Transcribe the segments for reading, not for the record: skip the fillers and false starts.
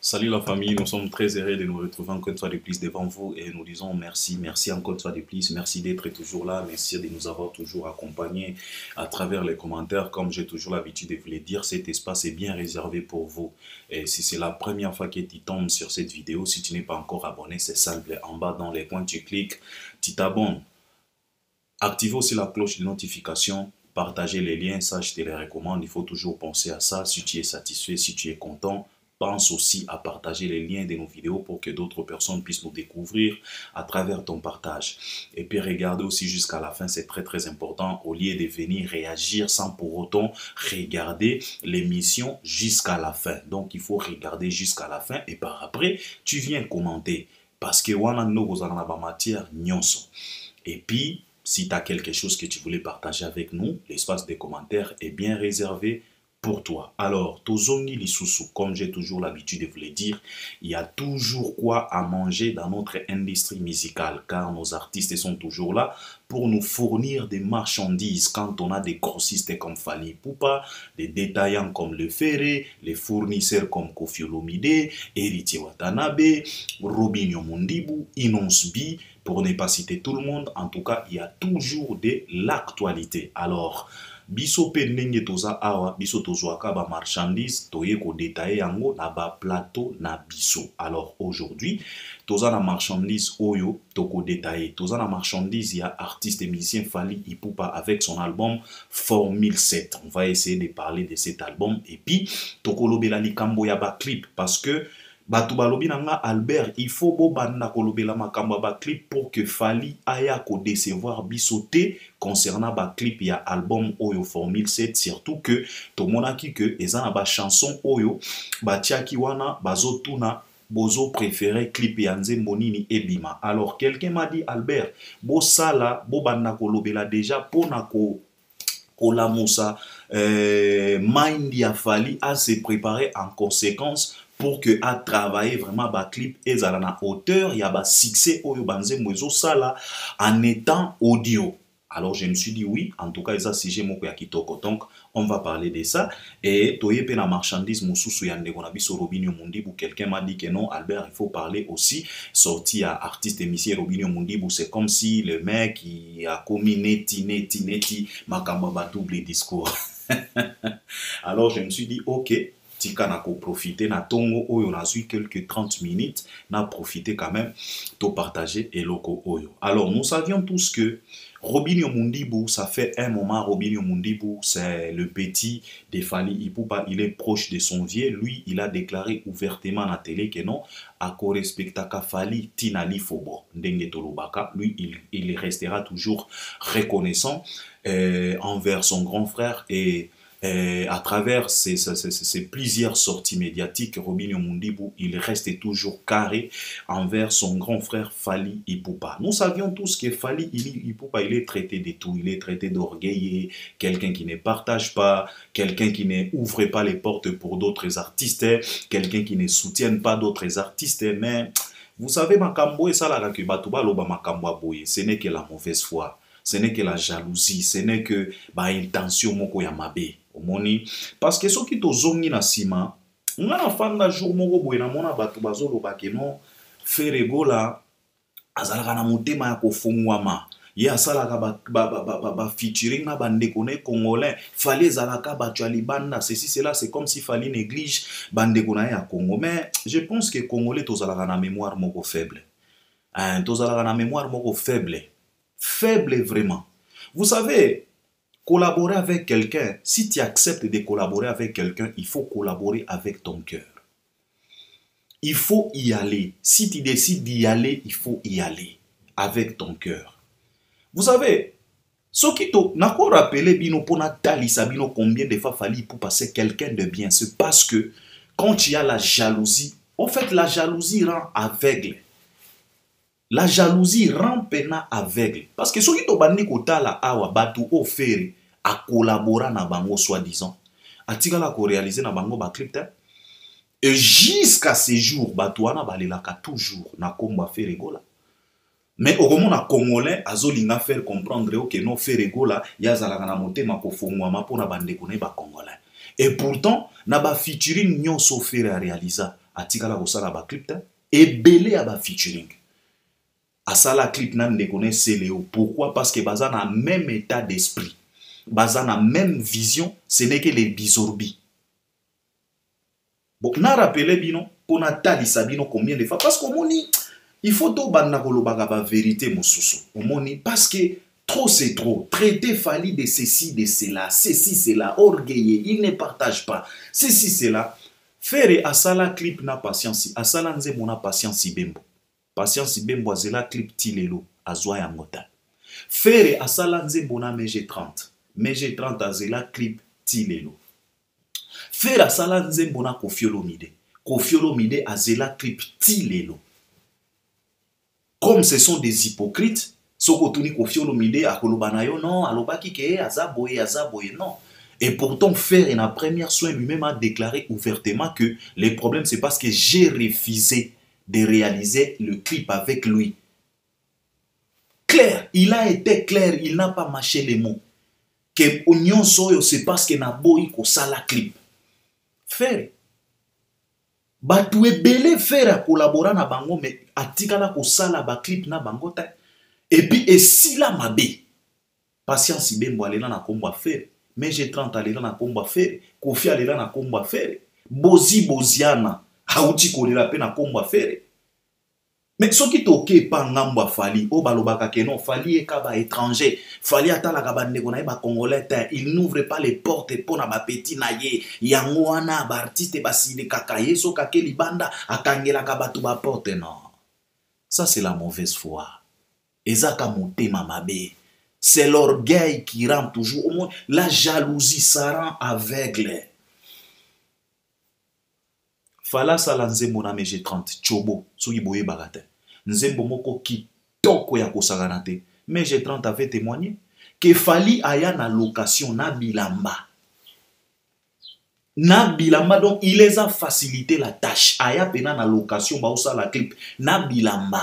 Salut la famille, nous sommes très heureux de nous retrouver encore une fois de plus devant vous et nous disons merci, merci encore une fois de plus, merci d'être toujours là, merci de nous avoir toujours accompagnés à travers les commentaires. Comme j'ai toujours l'habitude de vous le dire, cet espace est bien réservé pour vous. Et si c'est la première fois que tu tombes sur cette vidéo, si tu n'es pas encore abonné, c'est simple, en bas dans les coins tu cliques, tu t'abonnes. Activez aussi la cloche de notification, partagez les liens, ça je te les recommande, il faut toujours penser à ça. Si tu es satisfait, si tu es content, pense aussi à partager les liens de nos vidéos pour que d'autres personnes puissent nous découvrir à travers ton partage. Et puis regardez aussi jusqu'à la fin, c'est très important, au lieu de venir réagir sans pour autant regarder l'émission jusqu'à la fin. Donc il faut regarder jusqu'à la fin et par après, tu viens commenter. Parce que wana no matière nyonso. Et puis, si tu as quelque chose que tu voulais partager avec nous, l'espace des commentaires est bien réservé pour toi. Alors, Tozongi Lisusu, comme j'ai toujours l'habitude de vous le dire, il y a toujours quoi à manger dans notre industrie musicale, car nos artistes sont toujours là pour nous fournir des marchandises. Quand on a des grossistes comme Fally Ipupa, des détaillants comme Le Ferré, les fournisseurs comme Koffi Olomide, Héritier Watanabe, Robinho Mondibu, Inonsbi, pour ne pas citer tout le monde, en tout cas, il y a toujours de l'actualité. Alors, biso pe ndenge toza awa, biso tozwaka ba marchandise, toye ko détailler yango na ba plateau na biso. Alors aujourd'hui, toza na marchandise oyo toko détailler. Toza na marchandise, il y a artiste et musicien Fally Ipupa avec son album Formule 7. On va essayer de parler de cet album et puis toko lobela likambo ya ba clip parce que Batu balobi nanga Albert, il faut bo banda kolobela makambo ba clip pour que Fally aya ko décevoir bisoté concernant ba clip ya album Oyo Formule 7, surtout que to monaki que eza na ba chanson Oyo ba tiaki wana bazotuna bozo préféré clip ya nzembo nini ebima. Alors quelqu'un m'a dit Albert, bo sala bo banda kolobela déjà pona ko la moussa mind ya Fally à se préparer en conséquence pour que à travailler vraiment ba clip et à la hauteur, il y a ba succès oyo banze mwezo sala en étant audio. Alors je me suis dit oui, en tout cas ça sujet moko ya kitoko. Donc on va parler de ça et toye pe na marchandise mususu ya ndeko na biso Robinho Mondibu. Quelqu'un m'a dit que non Albert, il faut parler aussi sorti à artiste émissien Robinho Mondibu, c'est comme si le mec il a commis neti makamba ba double discours. Alors je me suis dit OK, tika na ko profiter na tongo oyo na zui quelques 30 minutes na profiter quand même to partager eloko oyo. Alors nous savions tous que Robinho Mondibu, ça fait un moment, Robinho Mondibu, c'est le petit de Fally Ipupa, il est proche de son vieux. Lui, il a déclaré ouvertement à la télé que non, à respectaka Fally Tinali Fobo, Ndenge Tolobaka. Lui, il restera toujours reconnaissant envers son grand frère et à travers ces plusieurs sorties médiatiques, Robinho Mondibu, il reste toujours carré envers son grand frère Fally Ipupa. Nous savions tous que Fally Ipupa, il est traité de tout. Il est traité d'orgueilleux, quelqu'un qui ne partage pas, quelqu'un qui n'ouvre pas les portes pour d'autres artistes, quelqu'un qui ne soutient pas d'autres artistes. Mais vous savez, makambo et ça là que batuba loba makambo boye, ce n'est que la mauvaise foi. Ce n'est que la jalousie, ce n'est que ba intention moko ya mabe. Omoni parce que ceux qui tozongi na sima nga na fanga jour moko boye na mona bato bazoloba ke non Ferregola azalaka na motema ya kofungwama ye asalaka ba featuring na bandeko ne congolais Fally ezalaka bato ya libanda ceci cela, c'est comme si Fally néglige bandeko na ya Congo. Mais je pense que congolais tozalaka na mémoire moko faible, tozalaka na mémoire moko faible vraiment. Vous savez, collaborer avec quelqu'un, si tu acceptes de collaborer avec quelqu'un, il faut collaborer avec ton cœur. Il faut y aller. Si tu décides d'y aller, il faut y aller avec ton cœur. Vous savez, ce qui n'a pas rappelé bino pona talisa bino combien de fois Fally pour passer quelqu'un de bien, c'est parce que quand il y a la jalousie, en fait la jalousie rend aveugle. La jalousie rend pena aveugle. Parce que ceux qui tobandi kotala awa batu ofere a collaborer na bango soi-disant. Atika la ko réaliser na bango ba clip. Et jusqu'à ce jour, batu wana balelaka toujours na komba Ferregola. Mais au moment na congolais azolinga faire comprendre que non Ferregola yazalaka na motema ko fongwama pona bandeko ne ba congolais. Et pourtant na ba featuring nyonso fere a réaliser atikala kosala ba clip te ebele ya ba featuring asala clip nan de connaît Céléo. Pourquoi? Parce que baza na même état d'esprit, baza na même vision, ce n'est que les bizorbi. Bon, na rappelé bino pour na talisa bino combien de fois parce que moni il faut to banda kolobaka ba vérité mosusu. Moni parce que trop c'est trop. Traiter Fally de ceci de cela, ceci cela, orgueilleux, il ne partage pas. Ceci cela. Faire asala clip na patience, asala nzembo na patience bembo. Patience Bembo azela clip tilelo azwa yangota. Faire asala nzembo na MG30. MG30 azela clip tilelo. Faire asala nzembo na Koffi Olomide. Koffi Olomide azela clip tilelo. Comme ce sont des hypocrites, soko tuni Koffi Olomide akoloba yo non, alobaki ke azaboye non. Et pourtant Faire na première soin lui-même a déclaré ouvertement que les problèmes c'est parce que j'ai refusé de réaliser le clip avec lui. Clair, il a été clair, il n'a pas mâché les mots. Que Oignon Soyo, c'est parce que n'a boy ko sala clip. Faire. Batu ebele Faire a collaboré na bango, mais atikala ko sala ba clip na bango ta. Et puis, et si la mabe, Patience Bembo alela na kombo Faire, mais G30 alela na kombo Faire, Koffi alela na kombo Faire, Bozi Boziana, Hauti kolela pe na kombo Faire. Mais ce qui toke pa ngambo Fally, o balobaka ke non, Fally e kaba étranger, Fally atala kaba ndeko na ba congolais, il n'ouvre pas les portes pour na ba petit na ye, yango wana ba artiste ba sine kakaye so kake libanda akangela kaba tu ba porte non. Ça c'est la mauvaise foi. Ezaka motema mabe. C'est l'orgueil qui rend toujours au monde, la jalousie ça rend aveugle. Fala sala nzembo na MG30 chobo soki boye bagate nzembo moko kitoko ya kosagana te. MG30 avait témoigné que Fally aya na location na bilamba donc il les a facilité la tâche aya pena na location ba osala clip na bilamba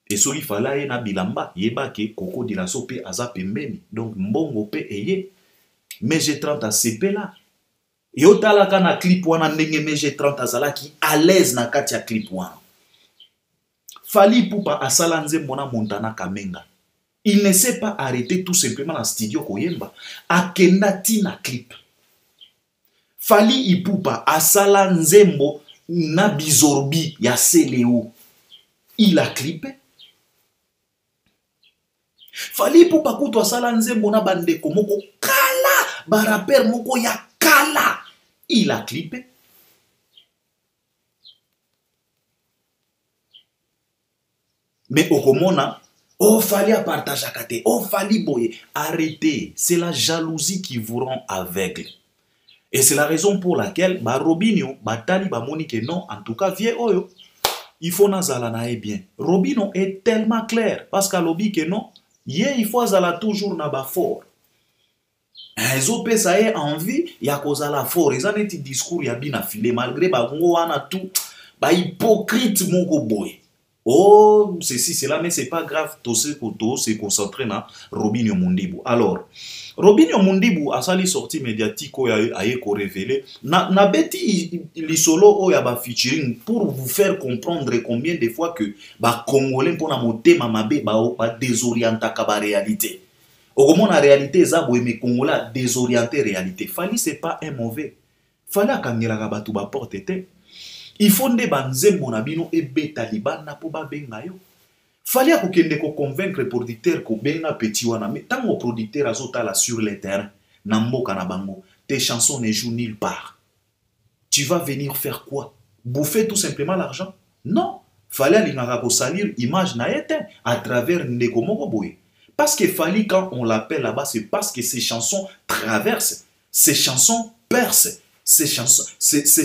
et soki Fala ye na bilamba yeba ke koko dilaso pe aza pembeni donc mbongo pe eye MG30 a sepela. Yo talaka na clip wana ndenge MG30 azalaki à l'aise na kati ya clip wana. Fally Ipupa asala nzembo na Montana Kamenga. Il ne s'est pas arrêté tout simplement na studio koyemba. Akenda tina clip. Fally Ipupa asala nzembo na Bizorbi ya Céléo. Il a clippé. Fally Ipupa kutu asala nzembo na bandeko moko kala, baraper moko ya kala. Il a clippé. Mais au Komona, oh Fally a partagé à kate, oh Fally boye. Arrêtez, c'est la jalousie qui vous rend aveugle. Et c'est la raison pour laquelle, ba Robinho, ba tali ba moni que non, en tout cas, vieux oyo, il faut nazala na bien. Robinho est tellement clair, parce qu'à l'obi que non, il faut zala toujours na ba fort. Ezo pesa ye envie ya kozala fort. Eza neti discours ya bina filé malgré ba ngo wana tout ba hypocrite moko boy. Oh, ceci cela mais c'est pas grave, tout se concentrer na Robinho Mundibu. Alors, Robinho Mundibu a sali sortie médiatique o aye ko révéler na beti lisolo o ya ba featuring pour vous faire comprendre combien de fois que ba congolais pona motema mabe ba désorienta ka ba réalité. Au moins la réalité est que Congolais désorienté réalité. Fally c'est pas un mauvais. Fally akangela ka batu ba porte te. Il faut nde banzembo na bino ebe Taliban na po ba benga yo. Fally akokende ko convaincre producteur ko benga petit wana mais tant que producteur azotala sur le terrain na mboka na bango, tes chansons ne jouent nulle part. Tu vas venir faire quoi? Bouffer tout simplement l'argent? Non. Fally alingaka ko salir image na yete à travers ndeko moko boye. Parce que Fally, quand on l'appelle là-bas, c'est parce que ses chansons traversent, ses chansons percent, ses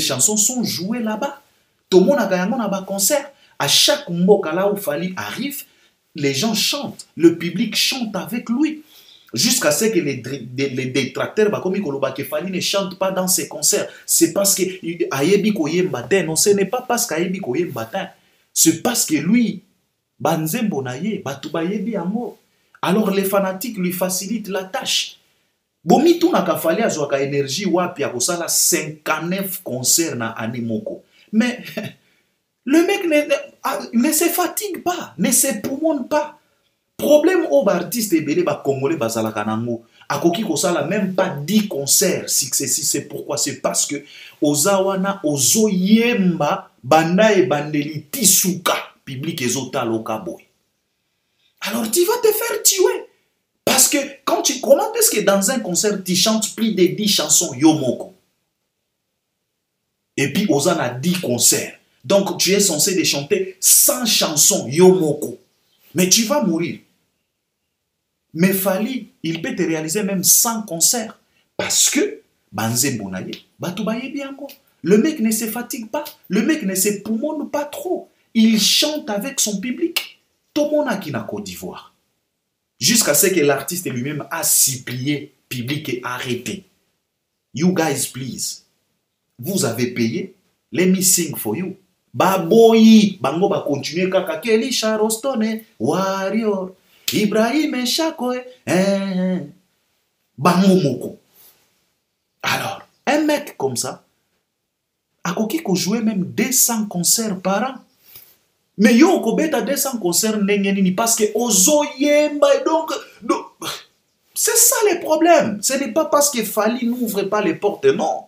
chansons sont jouées là-bas. Tout le monde a un concert. À chaque mboka là où Fally arrive, les gens chantent, le public chante avec lui. Jusqu'à ce que les détracteurs, comme Fally ne chante pas dans ses concerts. C'est parce que Ayebi Koye Mbatin. Non, ce n'est pas parce qu'Ayebi Koye Mbatin. C'est parce que lui, Banzembo Naye, Batuba Yebi Amo. Alors les fanatiques lui facilitent la tâche. Bomi tout na kafali azwaka énergie wapi ya kosala 59 concerts na année moko. Mais le mec ne se fatigue pas, ne se poumonne pas. Problème au artiste ebele ba congolais bazalaka nango. Akoki kosala même pas 10 concerts successifs. C'est pourquoi? C'est parce que ozawana ozoyemba banda e bandeli tisuka public ezota loka boy. Alors tu vas te faire tuer. Parce que quand tu commandes, est-ce que dans un concert tu chantes plus de 10 chansons yomoko? Et puis ozana 10 concerts. Donc tu es censé de chanter 100 chansons yomoko. Mais tu vas mourir. Mais Fally, il peut te réaliser même 100 concerts. Parce que, le mec ne se fatigue pas. Le mec ne se poumonne pas trop. Il chante avec son public. Tout le monde a qui n'a Côte d'Ivoire. Jusqu'à ce que l'artiste lui-même a supplié public et arrêté. You guys, please. Vous avez payé. Let me sing for you. Baboyi. Bango va continuer kaka Kelly Charleston. Warrior. Ibrahim Chakoe, Bamomoko. Alors, un mec comme ça, a koki ko jouer même 200 concerts par an. Mais yo ko beta 200 concerts nengeni parce que ozo yemba donc c'est ça le problème. Ce n'est pas parce que Fally n'ouvre pas les portes, non.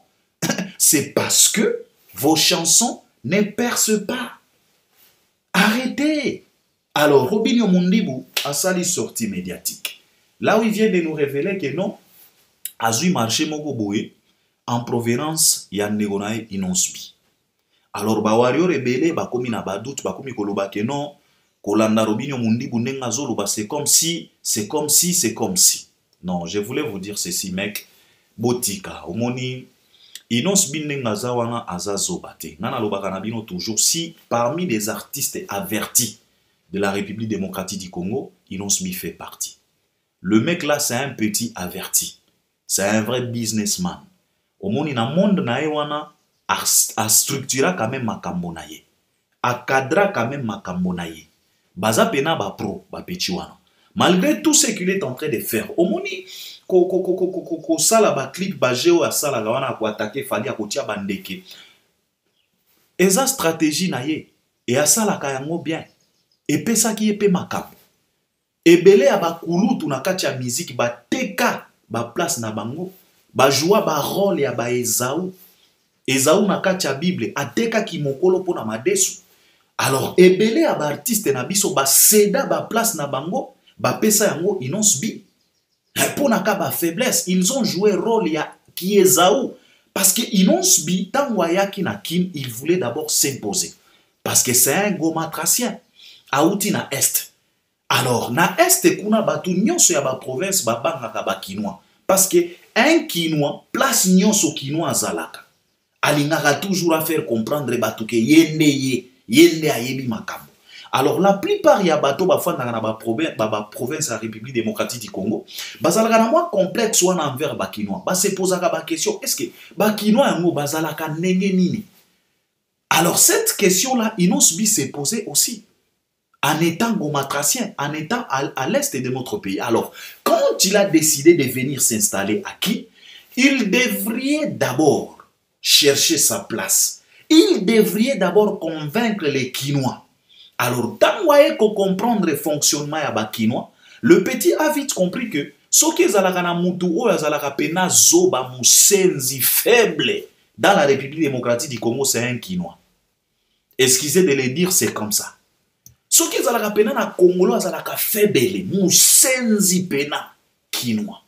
C'est parce que vos chansons ne percent pas. Arrêtez. Alors, Robinho Mondibou a sali sortie médiatique. Là où il vient de nous révéler que non, Azui marché moko boye en provenance ya negonae inonsbi. Alors, ba warrior rebelle ba komi na ba doute ba komi koloba que non, kolanda Robinho Mondibou nenga zoloba c'est comme si, c'est comme si, c'est comme si. Non, je voulais vous dire ceci, mec. Botika, omoni inonsbi nenga zawana azazobate. Nana lobaka na bino toujours si parmi les artistes avertis de la République démocratique du Congo, Inonsbi fait partie. Le mec là, c'est un petit averti. C'est un vrai businessman. Au monde, dans le monde, a structuré quand même makambo na ye. A cadra quand même makambo na ye. Baza pena ba pro, ba petit wana. Malgré tout ce qu'il est en train de faire, au monde, ko sala ba clip ba geo a sala wana ko attaquer Fally a ko tia bandeke. Eza stratégie na ye et a sala ka yango bien. Et pesa qui est pe makap. Et belé a ba kulutu na kati ya musique ba teka ba place na bango. Ba joua ba rôle ya ba Esaú. Esaú na kati ya Bible a teka ki mokolo po na madesu. Alors ebele a ba artiste na biso ba seda ba place na bango. Ba pesa yango Inonsbi. Po na ka ba faiblesse. Ils ont joué rôle ya ki Esaú. Parce que Inonsbi, tangwaya ki na kin, il voulait d'abord s'imposer. Parce que c'est un gomatracien. Aouti na est. Alors, na est kuna batu nyonso ya ba province ba bangaka ba kinois. Parce que un kinois, place nyonso kinois azalaka. Alingaka toujours à faire comprendre batu ke yende ayebi makambo. Alors, la plupart ya bato ba fanda na ba province la République démocratique du Congo, bazalaka na moi complexe wana envers ba kinois. Ba se posaka ba question, est-ce que ba kinois yango bazalaka ndenge nini? Alors, cette question-là, Inonsbi s'est posée aussi. En étant gomatracien, en étant à l'est de notre pays. Alors, quand il a décidé de venir s'installer aquí, il devrait d'abord chercher sa place. Il devrait d'abord convaincre les Quinois. Alors, tant qu'on comprendre le fonctionnement ya Quinois, le petit a vite compris que ce qui est na mutu o yazalaka pena zoba musenzi faible dans la République démocratique du Congo, c'est un Quinois. Excusez de le dire, c'est comme ça. Ce qui est à pena na Congolo azalaka faible, musenzi pena Quinois.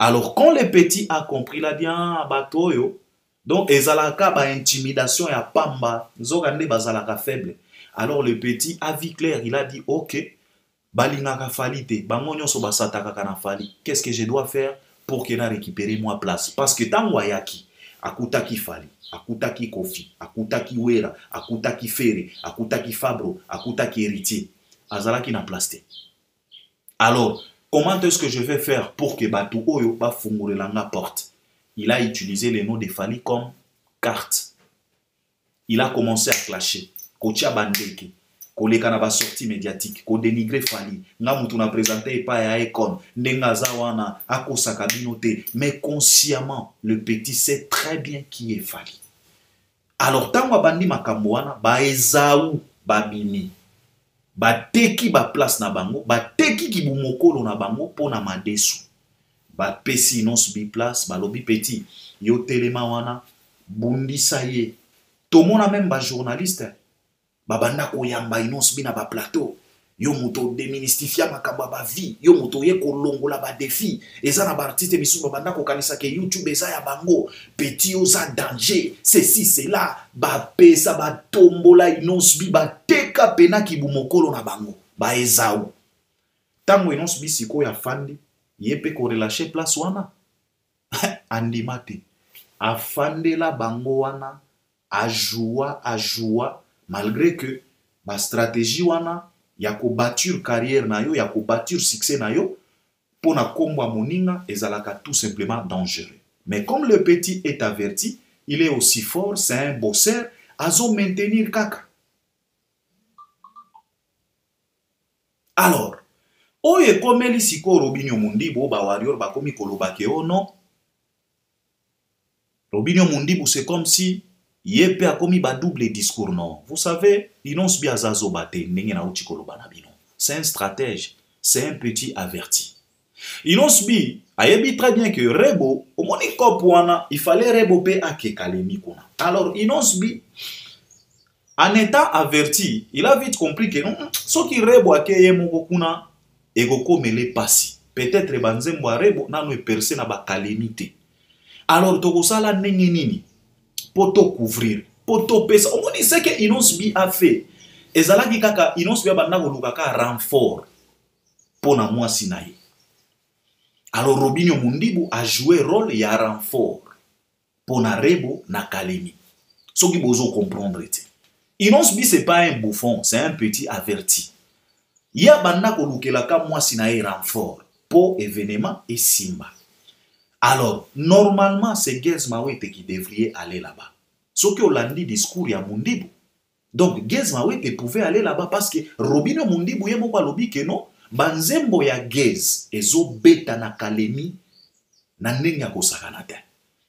Alors quand le petit a compris la bien batoyo, donc ezalaka ba intimidation ya pamba, nzokande bazalaka faible. Alors le petit a vu clair, il a dit OK, balingaka Fally te, bango nyonso basataka kana Fally. Qu'est-ce que je dois faire pour que na récupérer moi place? Parce que tango yaki akutaki Fally, akutaki Kofi, akutaki Wera, akutaki Ferre, akutaki Fabro, akutaki Héritier. Azalaki na place. Alors, comment est-ce que je vais faire pour que Batu Oyo ba fungurelanga porte? Il a utilisé les noms de Fally comme carte. Il a commencé à clasher. Kotia Bandeke, koleka na ba sortie médiatique ko dénigrer Fally nga mutu na présenter pa ya Econ ndenga za wana akosaka bino te, mais consciemment le petit sait très bien qui est Fally. Alors tango bandi makambo wana ba ezau babini bateki ba place na bango, bateki ki bumokolo na bango pona madesu, ba pesi Innonce B place balobi petit yo telema wana bundisa ye. Tomona même ba journaliste babanda koyamba Innonce B na ba plateau, yo moto démystifia makambo ba vie, yo moto ye kolongola ba défi, eza na ba artiste bisu babanda ko kanisa ke YouTube eza ya bango, petit oza danger, ceci cela, ba pesa ba tombola Innonce B ba teka pena ki bumokolo na bango, ba ezao. Tango Innonce B siko ya fandi, ye pe ko relâcher place wana. Andimate, afande la bango wana, ajoua, malgré que ma stratégie wana, ya ko bâtir carrière na yo, ya ko bâtir succès na yo, pour na kombo moninga, ezalaka tout simplement dangereux. Mais comme le petit est averti, il est aussi fort, c'est un bosseur, azo maintenir kaka. Alors, oye komeli siko Robinho Mundibu, ba warrior ba komi kolobake o non. Robinho Mundibu, c'est comme si yepe a commis ba double discours, non. Vous savez, Innonce B azazo bate nenge na uchi koloba na bino. C'est un stratège, c'est un petit averti. Innonce B ayebi très bien que Rebo, au moni kopwana, il fallait Rebo pe ake kalemi kuna. Alors Innonce B, en étant averti, il a vite compris que non, ce qui Rebo ake ye moko kuna, egoko mele pasi. Peut-être banzembo Rebo nanu e percé na ba calamité. Alors tokosala nenge nini poto couvrir, poto pesa. Au moins c'est que Innonce B a fait. Ezalaki kaka Innonce B abanda kolukaka renfort pona mwasi na ye. Alors Robinho Mundibu a joué rôle ya renfort pona Rebo na Kalemi. Ce qui bozo comprendre te. Innonce B c'est pas un bouffon, c'est un petit averti. Ya banda kolukelaka mwasi na ye renfort po événement et simba. Alors, normalement, c'est Gez Mawete qui devrait aller là-bas. Ce qui on dit discours ya Mundibu. Donc, Gez Mawete pouvait aller là-bas parce que Robinho Mundibu yemo kwa lobi que non, banzembo ya Gez ezo beta na Kalemi na ndenge kosaka na te.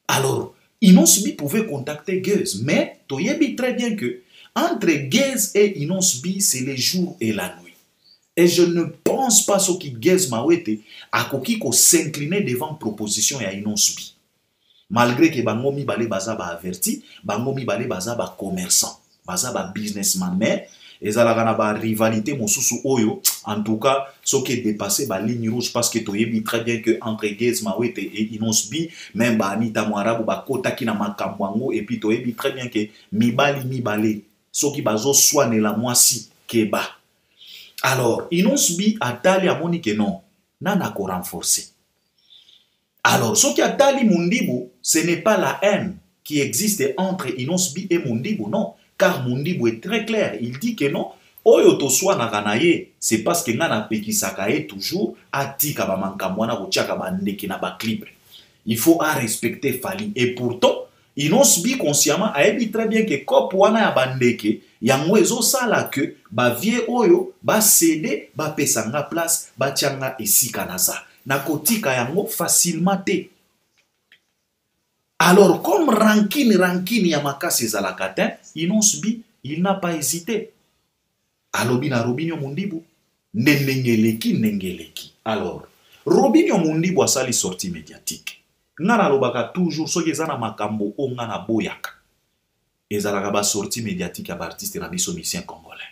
Alors, Innonce B pouvait contacter Gez, mais toyebi très bien que entre Gez et Innonce B, c'est le jour et la nuit. Et je ne pense pas ce qui Gez Mawete a koki ko s'incliner devant proposition ya Innonce B. Malgré que bango mi bale baza ba averti, bango mi bale baza ba commerçant, baza ba businessman, mais ezalaka na ba rivalité mosusu oyo, en tout cas, ce qui est dépassé ba ligne rouge parce que toyebi très bien que entre Gez Mawete et Innonce B, même ba Anita Mwarabu ba kotaki na makambo et puis toyebi très bien que mibali ce qui bazo soine la mwasi keba. Alors, Innonce B a tali a moni que non, nana ko renforcer. Alors, ce qui a tali Mundibu, ce n'est pas la haine qui existe entre Innonce B et Mundibu, non. Car Mundibu est très clair, il dit que non, oyo to soa na ganaye, c'est parce que nana pekisakaye toujours atika ba mankamwana ko tchaka ba ndeki na ba clip. Il faut respecter Fally. Et pourtant, Innonce B consciemment a dit très bien que kop wana ya bandeke yango ezo sala que ba vie oyo ba céder ba pesanga place ba tianga esika naza na kotika yango facilement te. Alors comme rancune ya makasi ezalaka te, Innonce B il n'a pas hésité. Alobi na Robinho Mundibu nengeleki. Alors Robinho Mundibu asali sortie médiatique. Ngana lobaka toujours so kezana makambo o ngana boyaka. Ezalaka ba sortie médiatique ya ba artiste na biso musicien congolais.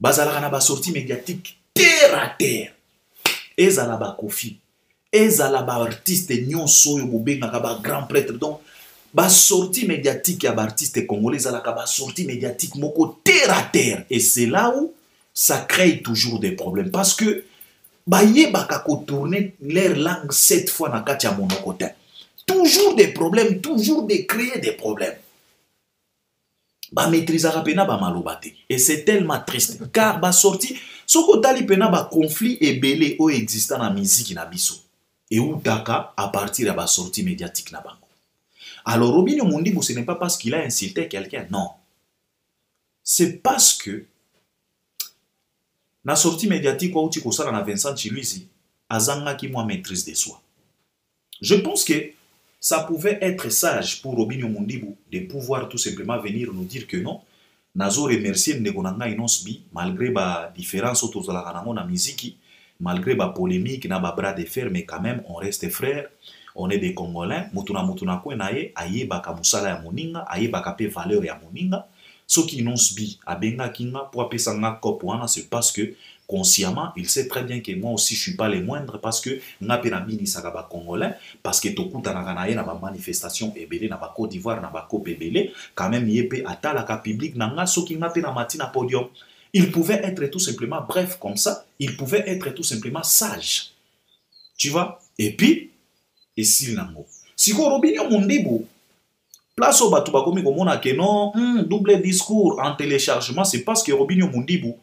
Bazalaka na ba sortie médiatique terre à terre. Ezala ba Kofi, ezala ba artiste nyonso yo bobengaka ba grand prêtre. Donc ba sortie médiatique ya ba artiste congolais ezalaka ba sortie médiatique moko terre à terre. Et c'est là où ça crée toujours des problèmes parce que ba yebaka ko tourner leur langue 7 fois na kati ya monokotin. Toujours des problèmes, toujours de créer des problèmes. Ba maîtrisera pena ba malobate. Et c'est tellement triste car ba sorti soko tali pena ba conflit et belé o existant na musique na biso. Et ou taka à partir de ba sortie médiatique na bango. Alors Robinho Mundibu, ce n'est pas parce qu'il a insulté quelqu'un, non. C'est parce que Na sortie médiatique ou outi kosala na Vincent Chiluizi, azanga ki moi maîtrise de soi. Je pense que ça pouvait être sage pour Robinho Mondibou de pouvoir tout simplement venir nous dire que non. Nazo remercier Ndegonanga Inosbi, malgré ba différence autour de la musique, malgré ba polémique, na ba bras de fer, mais quand même, on reste frères, on est des Congolais, mutuna kwe nae, aye baka musala ya moninga, aye baka pe valeur ya moninga, ce qui Inosbi, abenga kinga, pour appeler ça nga kopouana, c'est parce que, consciemment, il sait très bien que moi aussi je suis pas les moindres parce que nga pe na bini sakaba congolais parce que tokuta na kanaye na ba manifestation ebele na ba Côte d'Ivoire na ba Côte ebele quand même yepé atala ka public na nga soki nga pe na matina podium. Il pouvait être tout simplement bref comme ça, il pouvait être tout simplement sage. Tu vois? Et puis ici nango. Siko Robinho Mondibou place au batu bakomi komona ke non, double discours en téléchargement, c'est parce que Robinho Mondibou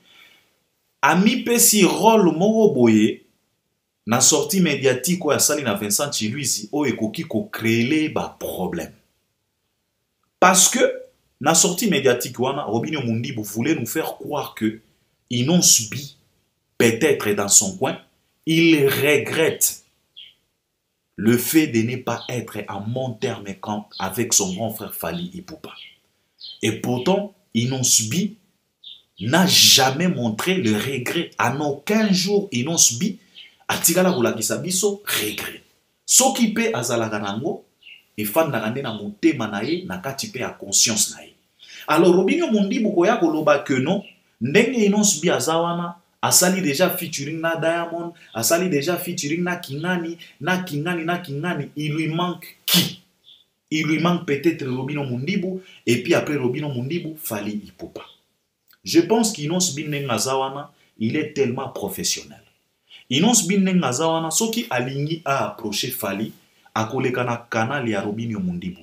ami pesi rôle moko boye na sortie médiatique ou ya sali na Vincent Chiluizi o ekoki ko créer ba problème. Parce que na sortie médiatique wana Robinho Mondibou voulait nous faire croire que Inosbi peut-être dans son coin, il regrette le fait de ne pas être en bon terme avec son grand frère Fally Ipupa. Et pourtant Inosbi n'a jamais montré le regret. En aucun jour, Inosbi a tiré la boula qui s'abisso regret. Ce qui peut azalaga nango, et fan nagande na moute manaye, na katipe a conscience nae. Alors, Robinho Mondibou koya koloba que non, ndenge Inosbi azawana, asali déjà featuring na Diamond, asali déjà featuring na Kingani, il lui manque qui? Il lui manque peut-être Robinho Mondibou, et puis après Robinho Mondibou, Fally Ipupa. Je pense qu'Inosbi Nengazawana, il est tellement professionnel. Inosbi Nengazawana, ce qui aligné à approcher Fally, à kolekana canal ya Robinho Mondibou.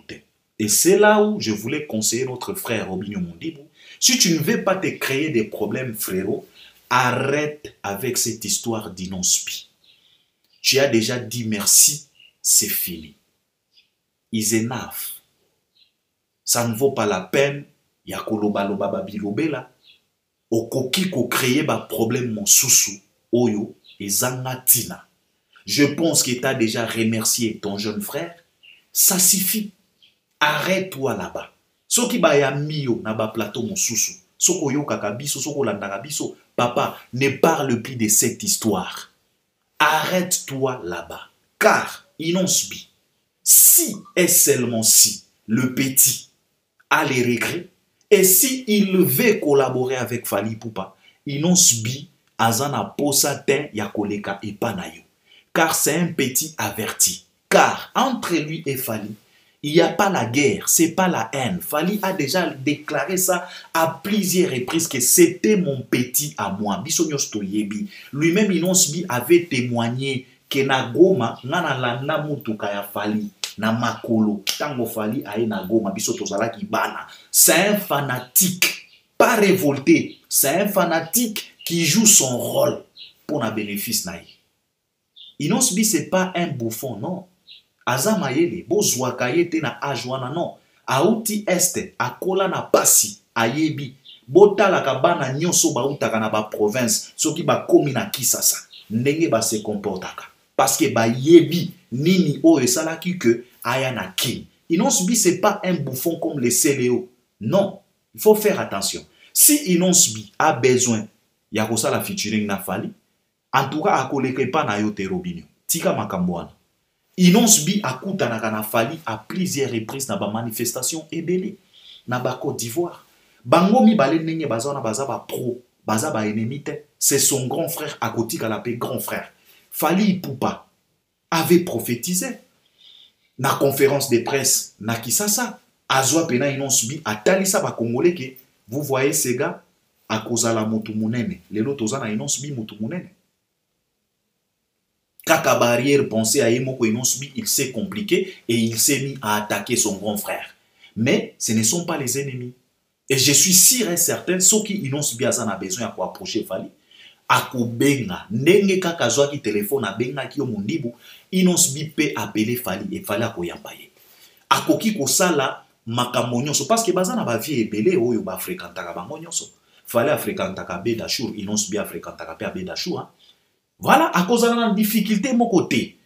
Et c'est là où je voulais conseiller notre frère Robinho Mondibou. Si tu ne veux pas te créer des problèmes, frérot, arrête avec cette histoire d'Inosbi. Tu as déjà dit merci, c'est fini. Is enough. Ça ne vaut pas la peine. Ya koloba loba babilobela. Okoki ko créer ba problème mon sousou oyo ezangatina. Je pense que tu as déjà remercié ton jeune frère. Ça suffit. Arrête-toi là-bas. Soki ba ya mio na ba plateau mon sousou. Soko yo kakabiso, soko landaka biso. Papa, ne parle plus de cette histoire. Arrête-toi là-bas. Car Inosbi, si et seulement si le petit a les regrets, et si il veut collaborer avec Fally Ipupa, Inosbi azana posa ten ya koleka epanayo. Car c'est un petit averti. Car entre lui et Fally, il n'y a pas la guerre, c'est pas la haine. Fally a déjà déclaré ça à plusieurs reprises que c'était mon petit à moi. Lui-même Inosbi avait témoigné que na Goma ngana landa mutuka ya Fally. Na makolo tango Fally aye na Goma biso tozala ki bana. C'est un fanatique, pas révolté. C'est un fanatique qui joue son rôle pour na bénéfice naï. Inosbi c'est pas un bouffon, non. Azamayele bozwaka ye te na ajwana, non. Auti este akola na pasi ayebi. Botalaka bana nyonso bautaka na ba province soki ba komi na Kisasa. Ndenge ba se comportaka. Parce que ba yebi nini o esalaki que ayana king. Inosbi c'est pas un bouffon comme les Céléo. Non, il faut faire attention. Si Inosbi a besoin ya kosala featuring na Fally, en tout cas akoleke pa na yo te Robinho. Tika makambwana. Inosbi akutanaka na Fally à plusieurs reprises na ba manifestation ebele na ba Côte d'Ivoire. Bango mibale ndenge bazana baza ba pro, baza ba ennemi te. C'est son grand frère akotika la paix grand frère. Fally Ipupa avait prophétisé na conférence de presse na Kisasa. Azwa pena Inosbi atalisa ba Congolais que vous voyez ces gars à cause de la mutu munene. Lelo tozana Inosbi mutu munene. Kaka barrière pensée à Emoko Inosbi, il s'est compliqué et il s'est mis à attaquer son grand frère. Mais ce ne sont pas les ennemis. Et je suis sûr et certain, ceux qui Inosbi a besoin pour approcher Fally, akobenga ndenge kaka zwaki téléphone abenga ki yo Mondibou, Inosbi peut appeler Fally et Fally akoyamba ye. Akoki kosala makambo nyonso parce que bazana ba vie ebele oyo ba fréquentaka bango nyonso. fallait fréquenter Bédachour, Inons bien fréquenter Bédachour. Hein. Voilà, à cause de la difficulté, mon côté.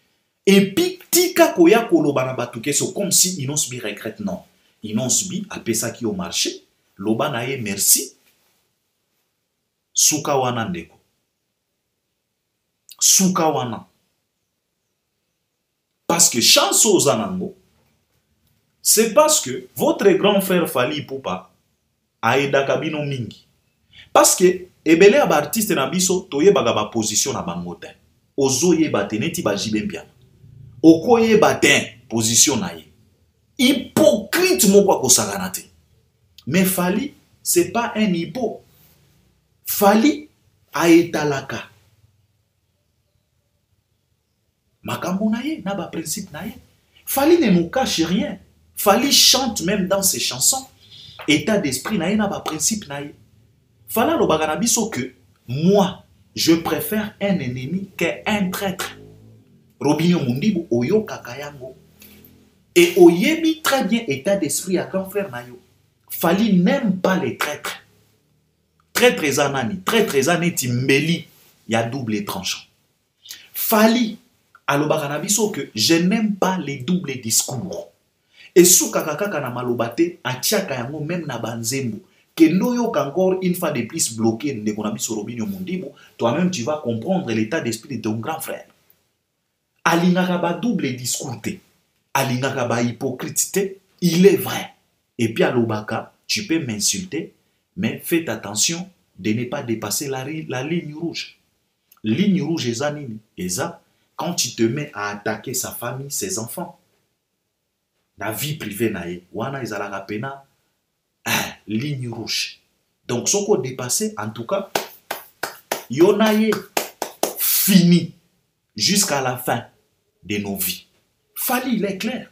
Et puis, tika koya koloba na batuke, c'est comme si Inons bi regrette, non. Inons bi, après ça qui au marché, loba na ye merci, suka wana ndeko. Suka wana. Parce que chance aux anango, c'est parce que votre grand frère Fally Ipupa a aidé Kabino mingi. Parce que, ebele ab artiste na biso, toye bagaba position na bangote. Ozo ye bateneti ba jibembiana. Okoye baten position na ye. Hypocrite mo kwa kosaganate. Mais Fally, c'est pas un hypo. Fally a etalaka. Makambo na ye, na ba principe na ye. Fally ne nous cache rien. Fally chante même dans ses chansons. État d'esprit na ye, na ba principe na ye. Fally lo bagana biso que moi, je préfère un ennemi qu'un traître. Robinho Mundibu oyo kakayango. Et oyebi très bien état d'esprit à grand frère Nayo. Fally n'aime pas les traîtres. Traître zanani, traître zaneti mbeli, y a double tranchant. Fally alobaka biso que je n'aime pas les doubles discours. Et sous kakaka na malobate atiaka yango même na banzembo. Que noyo encore une fois de plus bloqué de Konabiso Robinho Mundibu, toi-même tu vas comprendre l'état d'esprit de ton grand frère. Alingaka ba double discours te. Alingaka ba hypocrite te. Il est vrai. Et puis à l'obaka, tu peux m'insulter, mais faites attention de ne pas dépasser la ligne rouge. Ligne rouge eza nini? Eza quand tu te mets à attaquer sa famille, ses enfants. La vie privée nae. Wana ezalaka pena. Ligne rouge. Donc, ce qu'on dépassé, en tout cas, yonaye fini jusqu'à la fin de nos vies. Fally, il est clair.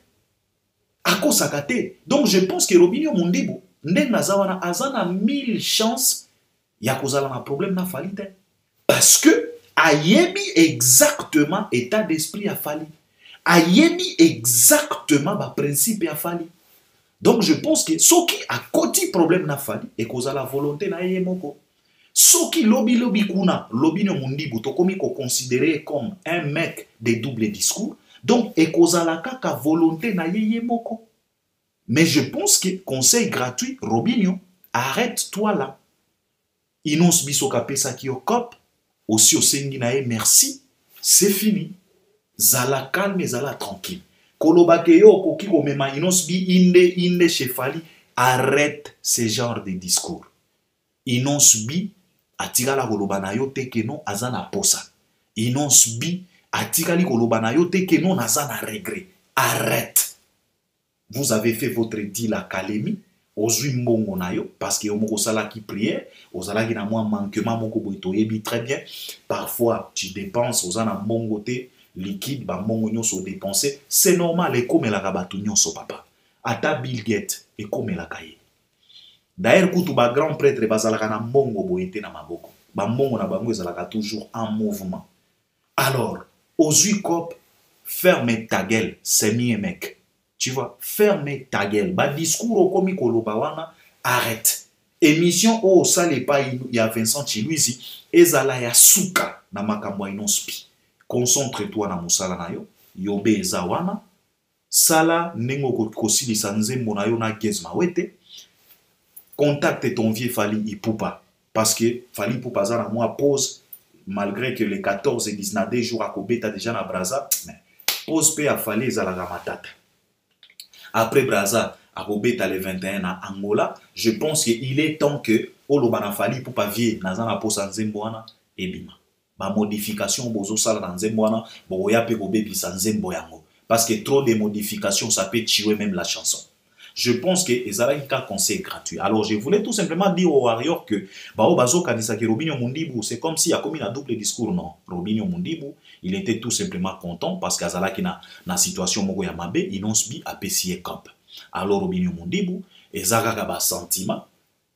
Ako sakate. Donc, je pense que Robinho Mundibu, nde nazawana azana 1000 chances ya kozala na problème na Fally te. Parce que ayebi exactement état d'esprit à Fally. Ayebi exactement ba principe à Fally. Donc je pense que ce qui a côté problème na Fally et cause la volonté na yemoko. Ce qui lobby kuna, lobby no Mundibu to komi ko considéré comme un mec de double discours. Donc et cause la kaka volonté na yemoko. Mais je pense que conseil gratuit Robinho, arrête-toi là. Inons biso kapesa ki okop, aussi au sengi na ye merci, c'est fini. Zala calme, zala tranquille. Kolobakeyo kokiko mema Inons bi inde chez Fally, arrête ce genre de discours. Inons bi atikala kolobana yo te ke non azana posa. Inons bi atikali kolobana yo te ke non azana regret. Arrête. Vous avez fait votre deal à Kalemi, ozui mbongo na yo parce que omoko sala ki prière, ozala ki na moi manquement moko boito yebi très bien. Parfois tu dépenses ozana mbongo te liquide, ba mbongo nyonso dépenser, c'est normal et comme la rabatu nyonso papa. Ata Bill Gates et comme la kaye. D'ailleurs kutu ba grand prêtre bazalaka na mbongo boyete na maboko. Ba mbongo na bango ezalaka toujours en mouvement. Alors, ozui kop, ferme ta gueule, c'est mien mec. Tu vois, ferme ta gueule. Ba discours au komi koloba wana, arrête. Émission au sale pa il y a Vincent Chiluizi, ezala ya suka na makambo inospi. Concentre-toi na musala na yo, yobe eza wana, sala nengo kosilisa nzembo na yo na gezma wete, contacte ton vieux Fally Ipupa, parce que Fally Ipupa za na moi pause, malgré que les 14 et 19 jours à Kobeta déjà na Braza, pause pe a Fally ezala matata. Après Braza, à Kobeta le 21 à Angola, je pense qu'il est temps que Olobana Fally Ipupa vie na za na pause nzembo wana ebima. Ma modification bozo sala dans nzemboana boya pe ko bebisa nzembo yango parce que trop de modifications ça peut tuer même la chanson. Je pense que ezala un conseil gratuit. Alors je voulais tout simplement dire aux warriors que bao bazo kanisa ki Robinho Mundibu c'est comme si il a commis un double discours non. Robinho Mundibu, il était tout simplement content parce qu'azala ki na situation moko ya mabe inonsbi a pesier camp. Alors Robinho Mundibu ezaka ka ba sentiment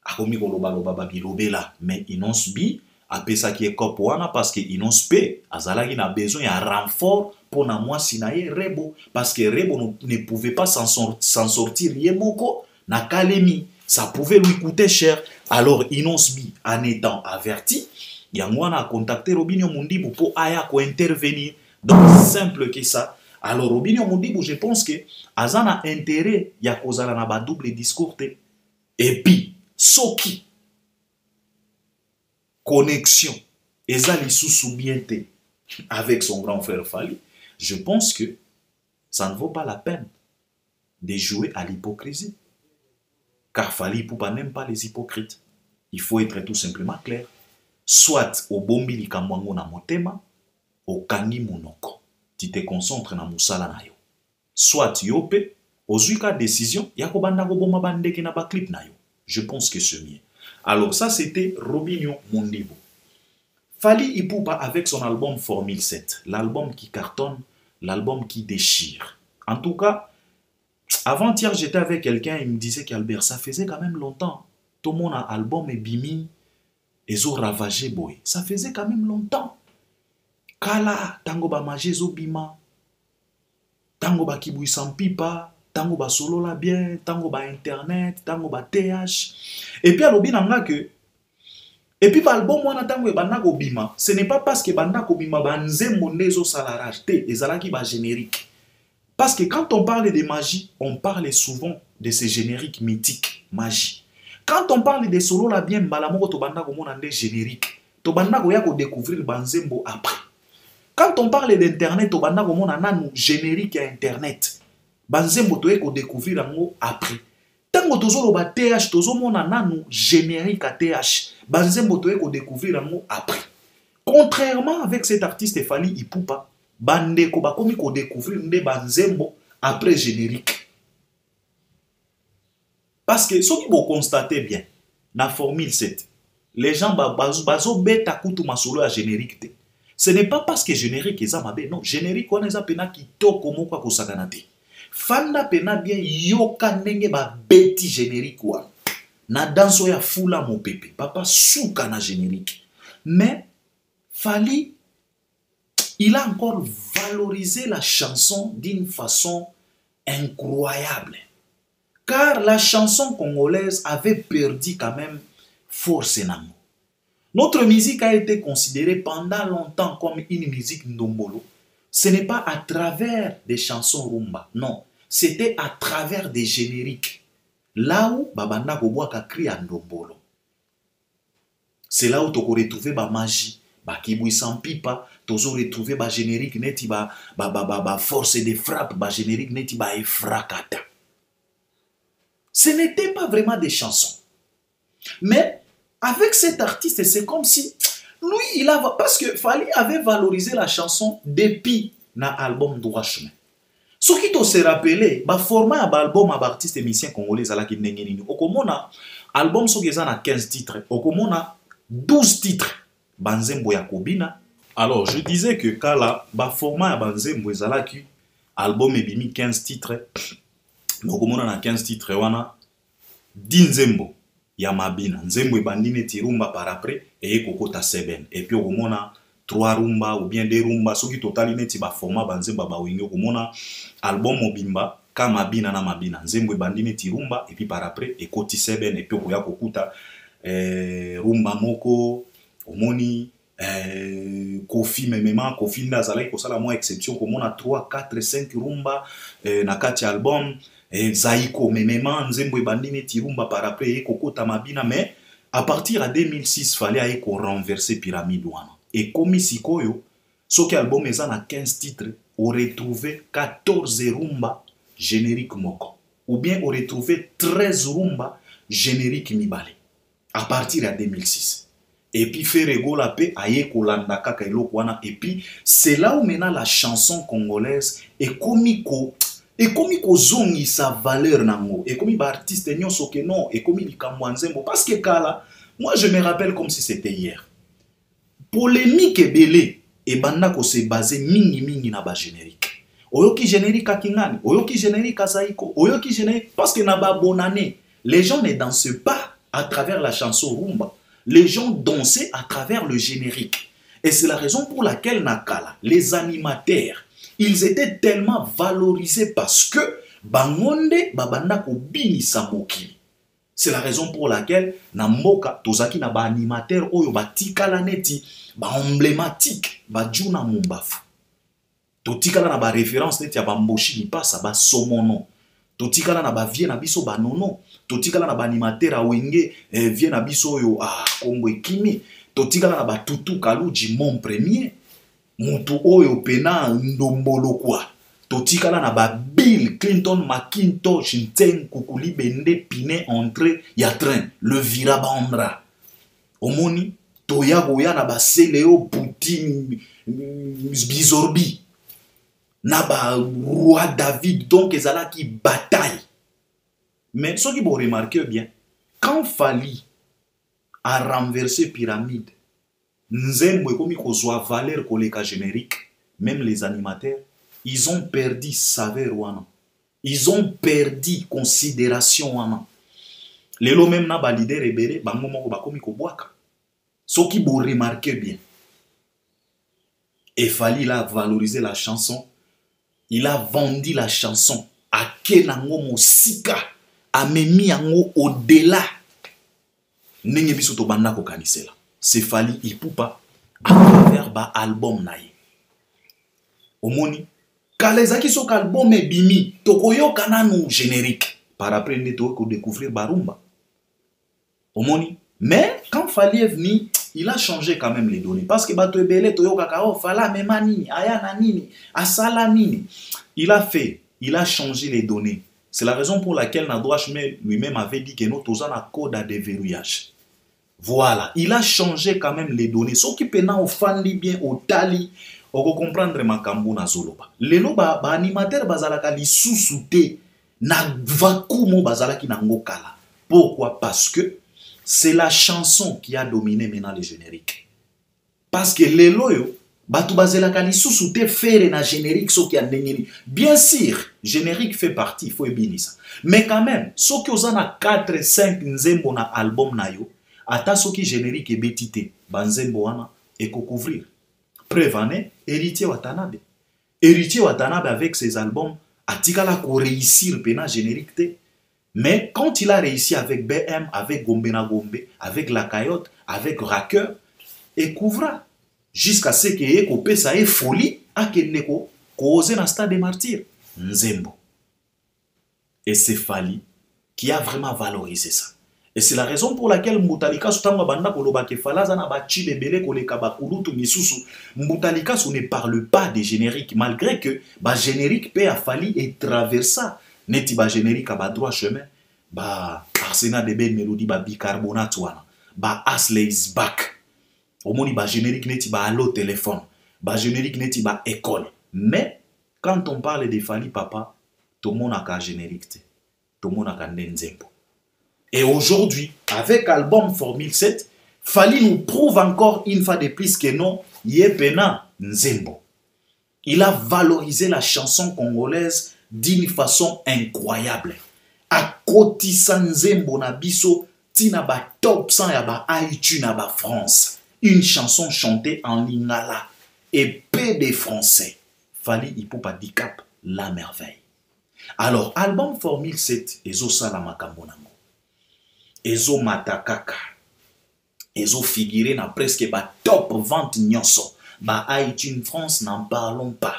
a komi ko loba loba bilobela mais inonsbi après ça qui est copouana parce que Inons P azalaki na besoin un renfort pour na moi sinaye Rebo parce que Rebo ne pouvait pas s'en sortir yemoko na Kalemi ça pouvait lui coûter cher Alors, Inosbi, en étant averti, Yangwana a contacté Robinho Mundibou pour aya intervenir. Donc, simple que ça. Alors, Robinho Mundibou, je pense que Azana a intérêt, il y a un double discours. Et puis, Soki, connexion, Ezali sous-soubienté avec son grand frère Fali, je pense que ça ne vaut pas la peine de jouer à l'hypocrisie. Car Fali Poupa n'aime pas les hypocrites. Il faut être tout simplement clair. Soit au bombi likamwango na motema, au kangi monoko. Tu te concentres na musala na yo. Soit yope, au zuika décision, yako banda go boma bandeke na ba clip na yo. Je pense que c'est mieux. Alors ça c'était Robinho Mundibou. Fali Ipupa avec son album Formule 7, l'album qui cartonne, l'album qui déchire. En tout cas, avant-hier j'étais avec quelqu'un, il me disait qu'Albert, ça faisait quand même longtemps. Tout le monde a album et bimi, et ont ravagé boy. Ça faisait quand même longtemps. Kala, tango ba majezo bima, tango ba kibui sans pipa, tango ba solo la bien, tango ba internet, tango ba TH. Et puis alobi nanga que et puis l'album wana tango banda ko bima, ce n'est pas parce que banda ko bima banzembo nezo salarage te, ezalaki ba générique. Parce que quand on parle de magie, on parle souvent de ces génériques mythiques, magie. Quand on parle de solo la bien balamoko to banda ko mona nde générique, to banda ko ya ko découvrir banzembo après. Quand on parle d'internet, to banda ko mona nanu générique à internet. Banzembo to ko découvrir ango après. Tango tozolo ba TH tozo mona nanu générique à TH. Banzembo to ko découvrir ango après. Contrairement avec cet artiste Fali Ipupa, bande ko ba komi ko découvrir nde banzembo après générique. Parce que ce qui vous constatez bien, dans la Formule 7, les gens bazo beta kutu masolo à générique. Ce n'est pas parce que générique est amabe, non, générique on est pena ki toko moko ko saganate. Fanda pena bien yoka nenge ba beti générique wa. Na danso ya fula mon pépé, papa souka na générique. Mais Fali, il a encore valorisé la chanson d'une façon incroyable. Car la chanson congolaise avait perdu quand même force en amour. Notre musique a été considérée pendant longtemps comme une musique ndombolo. Ce n'est pas à travers des chansons rumba, non. C'était à travers des génériques. Là où Babanda Goboaka crie à ndombolo. C'est là où tu aurais retrouvé ma magie. Ba kibui sans pipa, tu aurais retrouvé ma générique neti ba force de frappe, ba générique neti ba efrakata. Ce n'était pas vraiment des chansons. Mais avec cet artiste, c'est comme si lui, il a... Parce que Fali avait valorisé la chanson depuis l'album Droit Chemin. Ce qui te rappelé, le format de l'album de l'artiste émissien congolais, Okomona, album a 15 titres, Okomona 12 titres. Banzembo Yakobina. Alors, je disais que Kala, le format de Banzembo Zalaki, album est 15 titres. Donc, on a 15 titres, on a 10 nzembo ya mabina. Nzembo ebandine ti rumba par après et kokota seben. Et puis on a 3 rumba ou bien 2 rumba. Ce qui totaline ti ba format banzemba ba wingi. On a album mobimba ka mabina na mabina. Nzembo ebandine ti rumba et puis par après et koti seben et puis okoya kokuta rumba moko omoni Kofi memema Kofi ndazalaki kosala moins exception comme on a 3 4 5 rumba na kati album. Zaiko memema nzembo ebandine tirumba par après et kokota mabina, mais à partir de 2006 fallait aller renverser pyramide wana et comme sikoyo soki album eza na 15 titres on retrouvé 14 rumba générique moko ou bien on retrouvé 13 rumba générique mibale à partir de 2006 et puis Ferrego la paix aye kolanda kaka eloko wana et puis c'est là où maintenant la chanson congolaise est comico. Et comme il sa valeur nango, et comme il artiste nyonso que non, et comme il kamwanzembo, parce que kala, moi je me rappelle comme si c'était hier. Polémique et belé, et banda ko se basé mingi na ba générique. Oyoki générique à Kingani, oyoki générique à Saiko, oyoki générique, parce que na ba bonne année, les gens ne dansent pas à travers la chanson rumba, les gens dansaient à travers le générique. Et c'est la raison pour laquelle Nakala, les animateurs, ils étaient tellement valorisés parce que Bangonde Babanda ko binisa mokili. C'est la raison pour laquelle na mboka tozaki na ba animateur oyo batikala neti ba emblématique ba juna mumbafu. Totikala na ba référence neti ya ba mboshi lipasa ba somono. Totikala na ba vie na biso ba nono. Totikala na ba animateur awenge vie na biso oyo Kombo Ekimi. Totikala na ba tutu kaluji mon premier. Mutu oyo pena ndombolo kwa. Totikala na ba Bill Clinton Macintosh Nteng Kukuli Bende Pine entrée ya train le virabandra. Omoni toya goya na ba Seleo Poutine Bizorbi na ba roi David donc ezala qui bataille. Mais ce qui vous remarquez bien, quand Fali a renversé pyramide, Nzembo et comme il kozwa valeur koleka générique, même les animateurs ils ont perdu saveur wana. Ils ont perdu considération wana. Lelo même na ba leader rebelle bango moko bakomi ko bwaka. Ce qui vous remarquez bien. Et Fali il a valorisé la chanson. Il a vendu la chanson à Kenango Mosika, a mis yango au-delà. Nenge biso to banda ko kanisela. C'est Fali Ipupa à travers ba album naye. Omoni kalezaki sok album e bimi tokoyo kananu générique par après nde to ko découvrir barumba. Omoni mais quand Fali est venu il a changé quand même les données parce que bato ebele to yo kakao fala mema nini aya na nini asala nini. Il a changé les données. C'est la raison pour laquelle Nadouach lui-même avait dit que nous tous en a code à déverrouillage. Voilà, il a changé quand même les données. Ce qui pena au fandi bien au tali, on va comprendre makambo na zoloba. Lelo ba animateur bazalaka li sous-souté na vakumo bazalaki na ngokala. Pourquoi? Parce que c'est la chanson qui a dominé maintenant les génériques. Parce que lelo yo batu bazelaka li sous-souté faire na générique so qui a ndengeni. Bien sûr, générique fait partie, il faut ebinisa. Mais quand même, so qui ozana 4 5 nzembo na album na yo ata soki générique et betité banzembo wana et couvrir. Prévané héritier Watanabe. Héritier Watanabe avec ses albums atikala ko réussir pena générique te. Mais quand il a réussi avec BM, avec Gombe na Gombe, avec La Coyote, avec Racker, et couvra jusqu'à ce que eko pesa e folie a keneko cause na stade des martyrs nzembo. Et c'est Fali qui a vraiment valorisé ça. Et c'est la raison pour laquelle Mbutalika Soutanga Banda Koloba Kefalaza na bachi lebele koleka bakulutu misusu. Mbutalika ne parle pas des génériques malgré que ba générique pe a Fali et traversa neti ba générique a ba droit chemin ba Arsenal de belle mélodie ba bicarbonate wana ba Asley is back. Omoni ba générique neti ba allo téléphone ba générique neti ba école. Mais quand on parle de Fali papa tout le monde a ka générique tout le monde a ka nzembo. Et aujourd'hui, avec l'album Formule 7, Fali nous prouve encore une fois de plus que non, Yepena Nzembo. Il a valorisé la chanson congolaise d'une façon incroyable. A kotisa Nzembo na biso, tina ba top 100 ya ba iTunes na ba France. Une chanson chantée en lingala et peu de français. Fali Ipupa Dicap, la merveille. Alors, album Formule 7, ezo sala makambo nango. Ezo matakaka. Ezo figuré na presque ba top vente nyonso. Ba iTunes France, n'en parlons pas.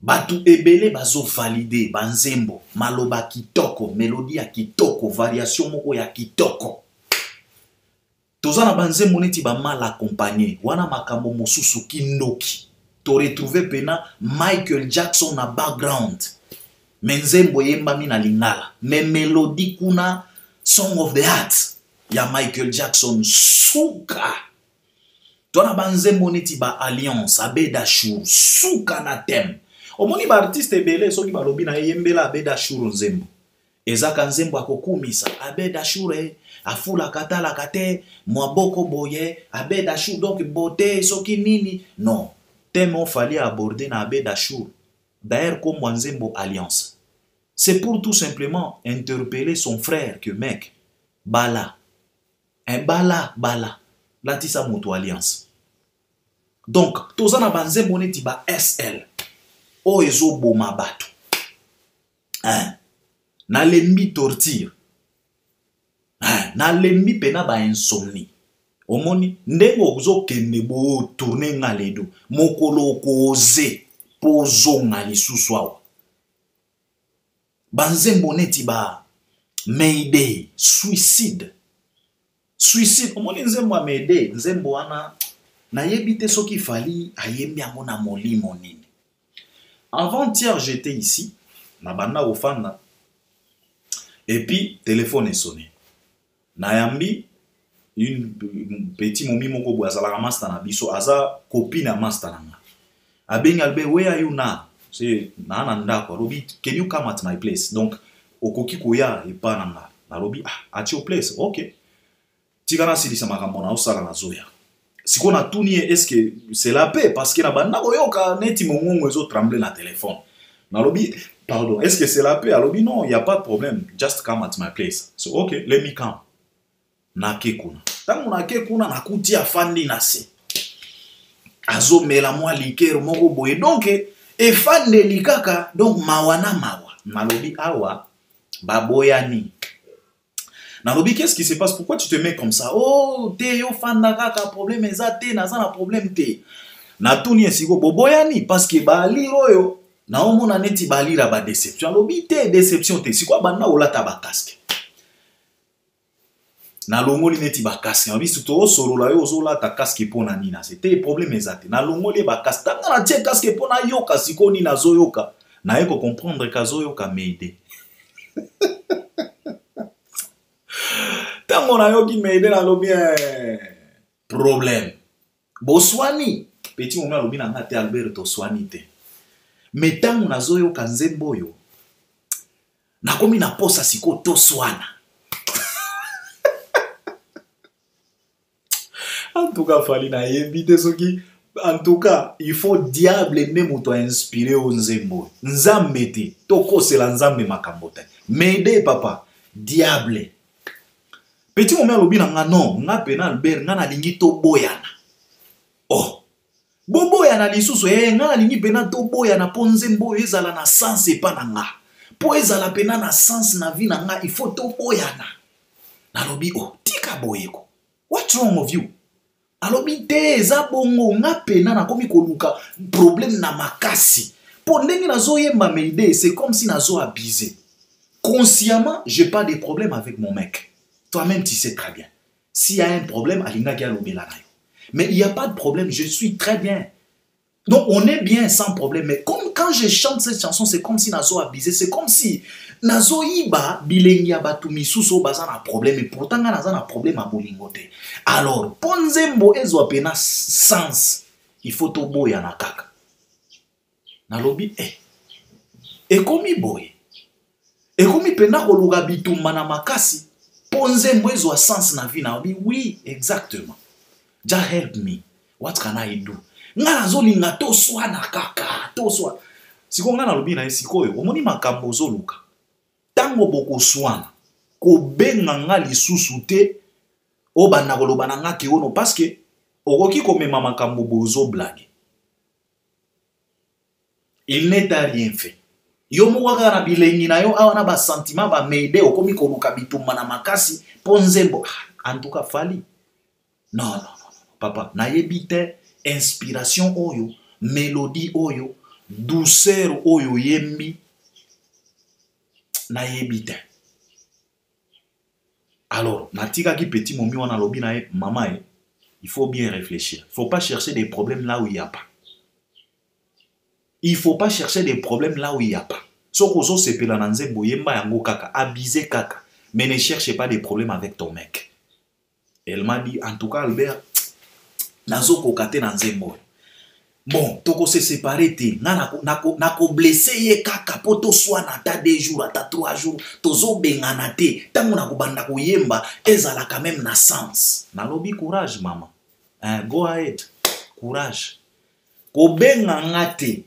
Batu ebele bazo validé, banzembo, maloba kitoko, mélodie ya kitoko, variation moko ya kitoko. Tozana banzembo neti ba mal accompagné, wana makambo mosusu kindoki. To retrouver pena Michael Jackson na background. Menzembo yemba mina lingala. Me mélodie kuna Song of the Heart ya Michael Jackson suka. Tona banzembo neti ba Alliance, Abeda Chour, suka na thème. Omoni ba artiste ebele soki balobi na yembela Abeda Chour nzembo. Ezaka nzembo akokumisa Abeda Chour afula katala kate mwaboko boye Abeda Chour donc beauté soki nini non. Thème on fallait aborder na Abeda Chour. D'ailleurs comme nzembo Alliance. C'est pour tout simplement interpeller son frère que mec, bala, un bala, latisa moto alliance. Donc, tozana banze moneti ba SL, o ezo boma bato. Hein? Na lembi torture. Na lembi pena ba insomnie. Omoni ndengo zo kende bo tourner ngaledo mokolo koze pozo ngali suswa. Banzembo neti ba mayday suicide. Suicide omoni nzembo a mayday nzembo ana na yebite soki fali ayembi yango na molimo nini. Avant-hier j'étais ici na banda ofanda et puis téléphone est sonné. Nayambi une petit momi moko bo azala master na biso aza copine na master na. Abeng Albert, where are you now? C'est na ndako robi, can you come at my place? Donc okoki koya e pa nanga. Na robi at your place. OK. Tigana silisa makambo na osala na zoya. Siko na tuni est-ce que c'est la paix parce que na banda koyoka neti mongongo ezo trembler na téléphone. Na robi pardon, est-ce que c'est la paix? Alobi non, il y a pas de problème. Just come at my place. So OK, let me come. Na kekuna. Tangu na kekuna na kuti afandi na se. Azo mela mwa likero moko boye. Donc e fande likaka donc mawana mawa. Nalobi awa baboyani. Nalobi qu'est-ce qui se passe? Pourquoi tu te mets comme ça? Oh, te yo fanda kaka problème eza te naza na problème te. Na tuni esiko boboyani parce que bali oyo na omona neti balira ba déception. Nalobi te déception te. Siko bana olata ba casque. Na longoli neti ba casque. Nalobi surtout solo la yo zola ta casque pona nina. C'était problème ezate. Na longoli ba casque. Tanga na tie casque pona yoka siko ni na zoyoka. Na eko comprendre ka zoyoka meide. Tango na yoki meide na lobi problème. Boswani. Petit moment lobi na ngate Alberto swani te. Mais tango na zoyoka nzembo yo. Na komi na posa siko to swana. En tout cas, fali na yebite soki. En tout cas, il faut diable ne moto inspiré au nzembo. Nzambete. Toko c'est la nzambe makambote. M'aider papa. Diable. Petit moment lobi na nga non. Nga pena Albert. Nga na lingi to boyana. Oh. Bobo ya na lisusu. Nga na lingi pena to boyana. Po nzembo ezala na sens epa na nga. Po ezala pena na sens na vi na nga. Il faut to boyana. Na lobi oh. Tika boyeko. What's wrong with you? Alobi te eza bongo nga pena na komi koluka problème na makasi. Po ndenge nazo yemba meide, c'est comme si nazo abusé. Consciemment, j'ai pas de problème avec mon mec. Toi-même tu sais très bien. S'il y a un problème, alinga kia lobela na yo. Mais il y a pas de problème, je suis très bien. Donc on est bien sans problème. Mais comme quand je chante cette chanson, c'est comme si nazo abusé, c'est comme si nazo iba bilengi abatu misuso baza na problème et pourtant nga naza na problème a bolingote. Alors ponzembo ezwa pena sens. Il faut to boya na kaka. Na lobi e komi boye. E komi pena koluga bitumba na makasi. Ponzembo ezwa sens na vie na lobi oui exactement. Just help me. What can I do? Nga nazolinga to swa na kaka to swa. Siko nga na lobi na sikoyo omoni makambo zoluka. Tango boko swana ko benga nga lisusu te o bana koloba na nga ke ono parce que okoki komema makambo bozo blague. Il n'est rien fait. Yo mwaka na bilengi na yo awana ba sentiment ba meide okomi koluka bitumba na makasi ponzembo. En tout cas fali. Non. Papa, na yebite inspiration oyo, mélodie oyo, douceur oyo yembi na yebite. Alors, natika ki petit momi wana lobi na maman, il faut bien réfléchir. Il ne faut pas chercher des problèmes là où il n'y a pas. Il ne faut pas chercher des problèmes là où il n'y a pas. Sokozo sepela nanze boyemba yango kaka, abusé kaka. Mais ne cherchez pas des problèmes avec ton mec. Elle m'a dit, en tout cas, Albert, nazo kokate nanze boy. Bon, toko se séparer te, nako blessé ye kaka poto soit na ta 2 jours, ta 3 jours, tozo bengana te, tango nako banda ko yemba, ezala quand même na sens. Nalobi courage maman. Go ahead. Courage. Ko benganga te.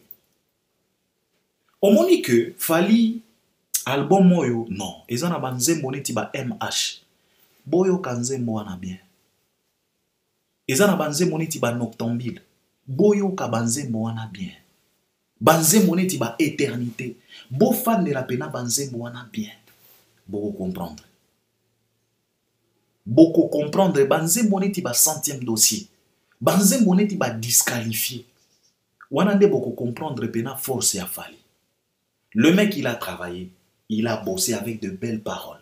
Omoni que fali album moyo non, ezana banzembo neti ba MH. Boyo kanzembo wana bien. Ezana banzembo neti ba noctambile. Boyo ka banzembo wana bien. Banzembo neti ba éternité. Bo fan de la pena banzembo wana bien. Bo comprendre. Beaucoup comprendre, banzembo neti ba centième dossier. Banzembo neti ba disqualifié. Wanande beaucoup comprendre pena force ya Fally. Le mec, il a travaillé, il a bossé avec de belles paroles,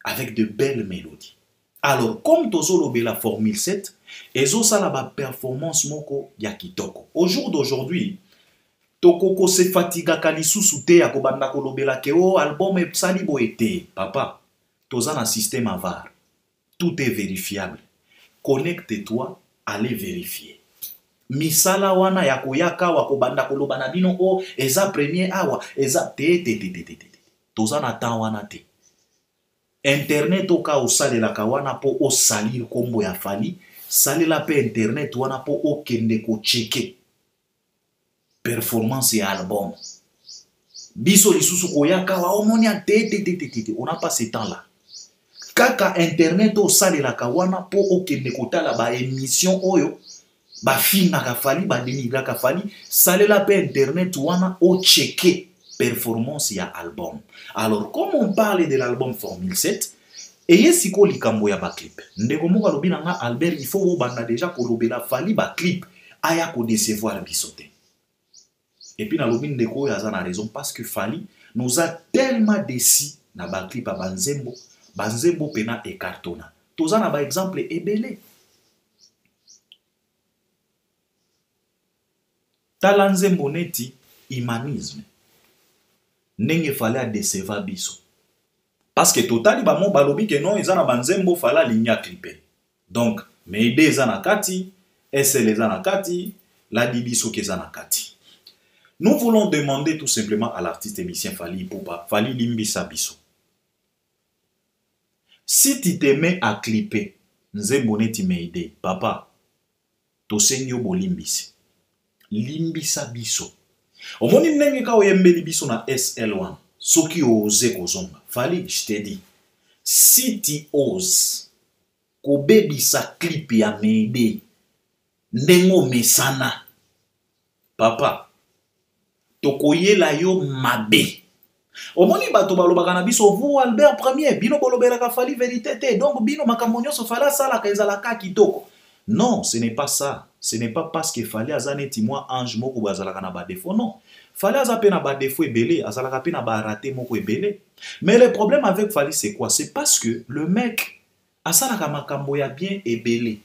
avec de belles mélodies. Alors, comme Tozolo la Formule 7, ezo sala ba performance moko ya kitoko. Au jour d'aujourd'hui, Tokoko se fatiga kalisusu te ya kobanda kolobela ke o album e sali bo ete. Papa, toza na système avar. Tout est vérifiable. Connecte-toi, allez vérifier. Misala wana ya koyaka wa kobanda koloba na bino o eza premier awa eza te. Toza na temps wana te. Internet oka osalela ka wana po o salir kombo ya Fally, salela pe internet wana po o kende ko checker performance ya album. Biso lisusu koyaka wa omonia te. On n'a pas ce temps là. Kaka internet o salela ka wana po o kende kotala ba émission oyo ba film na Fally ba denigra ka Fally, salela pe internet wana o checker performance ya album. Alors, comme on parle de l'album Formule 7, et siko likambo ya ba clip. Ndeko moka lobi nga Albert, il faut banda déjà ko lobela Fally ba clip aya ko décevoir bisote. Et puis na lobi ndeko ya za na raison parce que Fally nous a tellement déçus na ba clip a banzembo pena e cartona. Toza na ba exemple ebele. Talanzembo neti humanisme. Nenge Fally a décevoir biso. Parce que totali ba mon balobi que non ezana banzembo Fally linya clipper. Donc Mayday ezana kati, SL ezana kati, la dibiso kezana kati. Nous voulons demander tout simplement à l'artiste émissien Fally Ipupa, Fally limbisa biso. Si tu te mets à clipper nzembo neti Mayday, papa, to senyo bo limbisi. Limbisa biso. Omoni ndenge ka oyembeli biso na SL1. Soki ose kozonga. Fally, je te dis. Si tu oses kobebisa clip ya Mayday ndengo mesana. Papa, tokoyela yo mabe. Omoni bato balobaka na biso vous Albert Premier, bino bolobelaka Fally vérité te. Donc bino makambo nyonso Fally sala ka ezalaka kitoko. Non, ce n'est pas ça. Ce n'est pas parce que Fally azaneti moi ange moko bazalaka na ba défaut, non. Fally azape na ba défaut ebele, azalaka pe na ba raté moko ebele. Mais le problème avec Fally c'est quoi? C'est parce que le mec asalaka makambo ya bien ebele.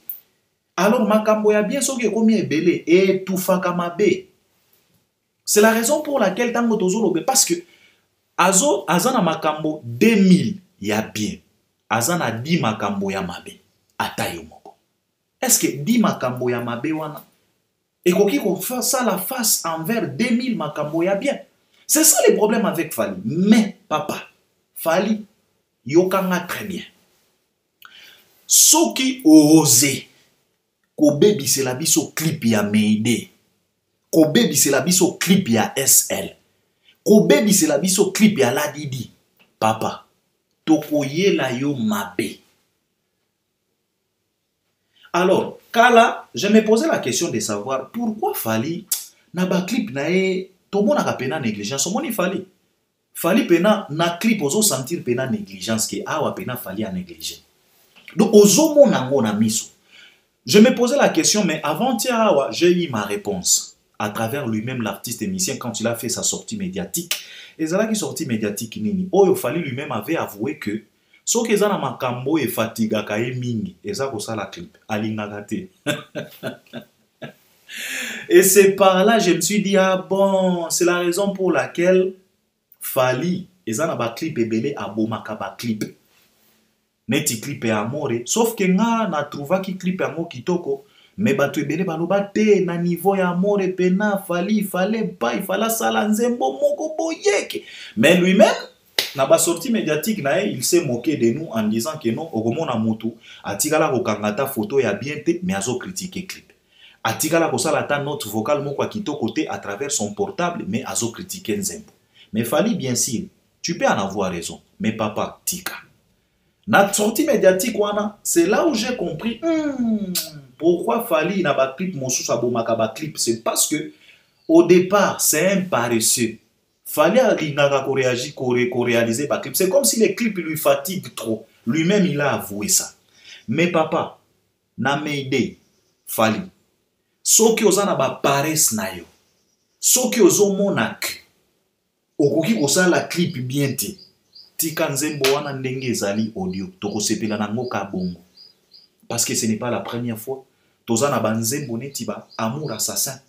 Alors makambo ya bien soki ekomi ebele etufaka mabe. C'est la raison pour laquelle tango tozolobe parce que azana makambo 2000 ya bien. Azana 10 makambo ya mabe. Atayo moko. Est-ce que 10 makambo ya mabe wana ekoki ko fa ça la face envers 2000 makambo ya bien? C'est ça le problème avec Fally. Mais papa, Fally yokanga très bien. Soki ose ko baby c'est la biso clip ya Mayday. Ko baby c'est la biso clip ya SL. Ko baby c'est la biso clip ya Ladidi. Papa, tokoyela yo mabe. Alors, Kala, je me posais la question de savoir pourquoi Fally na ba clip na e tomo na pena négligence. Omoni Fally. Fally pena na clip ozo sentir pena négligence que awa pena Fally a négligé. Donc ozo mona ngo na miso. Je me posais la question mais avant-hier awa, j'ai eu ma réponse à travers lui-même l'artiste émissien quand il a fait sa sortie médiatique. Et ça là qui sortie médiatique nini. Oyo Fally lui-même avait avoué que so que na makambo e fatiga ka e mingi eza ko sala clip alingaka te. Et c'est par là je me suis dit ah bon, c'est la raison pour laquelle Fally eza na ba clip ebele abomaka ba clip. Neti clip ya amore sauf que nga na trouva ki clip yango kitoko mais bato ebele baloba te na niveau ya amore pena Fally fallait pas il fallait sala nzembo moko boyeke. Mais lui-même na ba sortie médiatique na il s'est moqué de nous en disant que non okomona mutu atikala ko kangata photo ya bien te mais azo critiquer clip. Atikala ko sala ta note vocale moko kitoko te à travers son portable mais azo critiquer nzembo. Mais Fally bien sûr, tu peux en avoir raison, mais papa tika. Na sortie médiatique wana, c'est là où j'ai compris pourquoi Fally na ba clip mosusu abomaka ba clip, c'est parce que au départ, c'est un paresseux. Fally a réaliser par clip. C'est comme si les clips lui fatiguent trop. Lui-même, il a avoué ça. Mais papa, na meide, Fally. Soki ozana ba pares na yo. Soki ozo monak. Okoki kosala clip bien te. Tika nzembo wana ndenge ezali audio. Toko sepela nango ka bongo. Parce que ce n'est pas la première fois. Tozana ba nzembo neti ba amour assassin.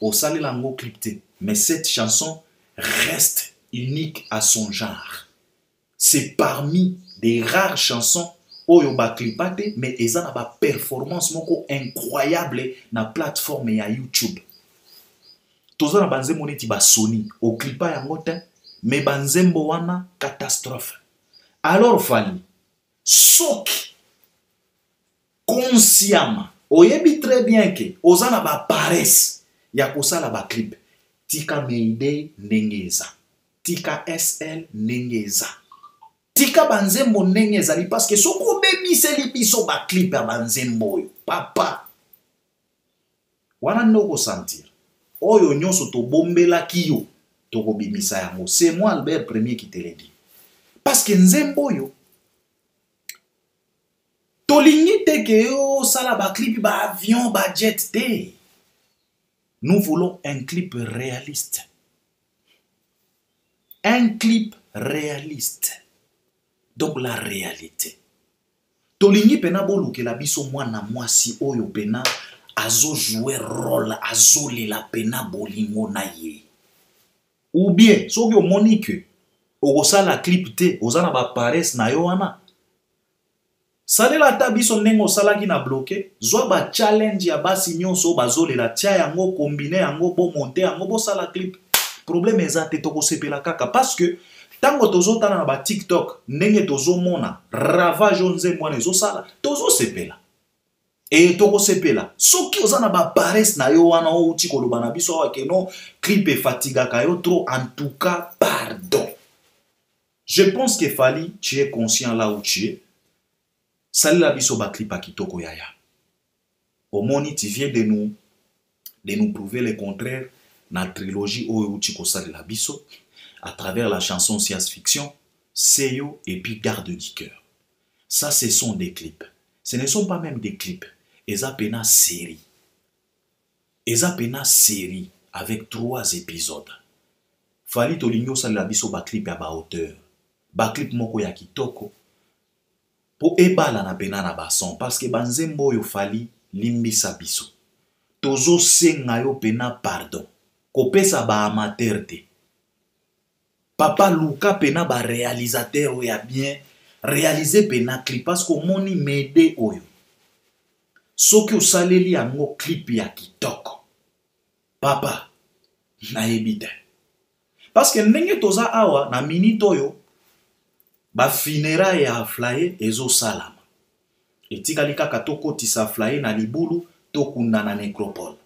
Osali lango clip te. Mais cette chanson reste unique à son genre. C'est parmi des rares chansons oyo ba clipate, mais eza na ba performance moko incroyable na plateforme ya YouTube. Toza na banzembo neti ba Sony o clipa yango te, mais banzembo wana catastrophe. Alors Fally, soki consciemment oyebi très bien que oza na ba paresse ya kosala ba clip, tika Mayday ndenge eza, tika SL ndenge eza, tika banzembo ndenge ezali, parce que soko bemiseli biso ba clip ya banzembo oyo papa wana ndoko sentir oyo nyonso to bombelaki yo toko bimisa yango. C'est moi Albert Premier qui te le dit, parce que nzembo oyo tolingi te ke yo sala ba clip ba avion ba jet te. Nous voulons un clip réaliste, un clip réaliste. Donc la réalité. Tolingi pena boluke la biso mwana mwasi oyo pena azo jouer rôle, azo lela pena bolingo na ye. Ou bien, soki omoni ke okosala clip te, ozana ba paresse na yo wana. Salela ta biso ndenge osalaki na bloqué, zwa ba challenge ya basi nyonso bazolela tia yango combiner yango bo monter yango bo sala clip. Problème eza te tokosepela kaka parce que tango tozo tala na ba TikTok ndenge tozo mona ravage onze mwana ezo sala tozo sepela. Et toko sepela soki ozana ba paresse na yo wana o uti koloba na biso wa keno clip e fatiga ka yo trop, en tout cas pardon. Je pense que Fally, tu es conscient là où tu es. Sali la biso ba clip a kitoko yaya. Omoni tu viens de nous prouver le contraire na trilogie o uti ko sali la biso à travers la chanson Science Fiction, Seyo et puis Garde du cœur. Ça, ce sont des clips. Ce ne sont pas même des clips. Eza pena série. Eza pena série avec 3 épisodes. Fally tolingo sali la biso ba clip ya ba auteur. Ba clip moko ya kitoko. Po ebala na pena na ba son. Parce que banzembo yo Fally limbisa biso. Tozo senga yo pena pardon. Kopesa ba amateur te. Papa Luka pena ba réalisateur ya bien réaliser pena clip parce que moni Mayday oyo. Soki osaleli yango clip ya kitoko. Papa na ebite. Parce que ndenge toza awa na minute oyo ba funérailles ya Fly ezo salama. Etikali kaka tokotisa Fly na libulu tokunda na nécropole.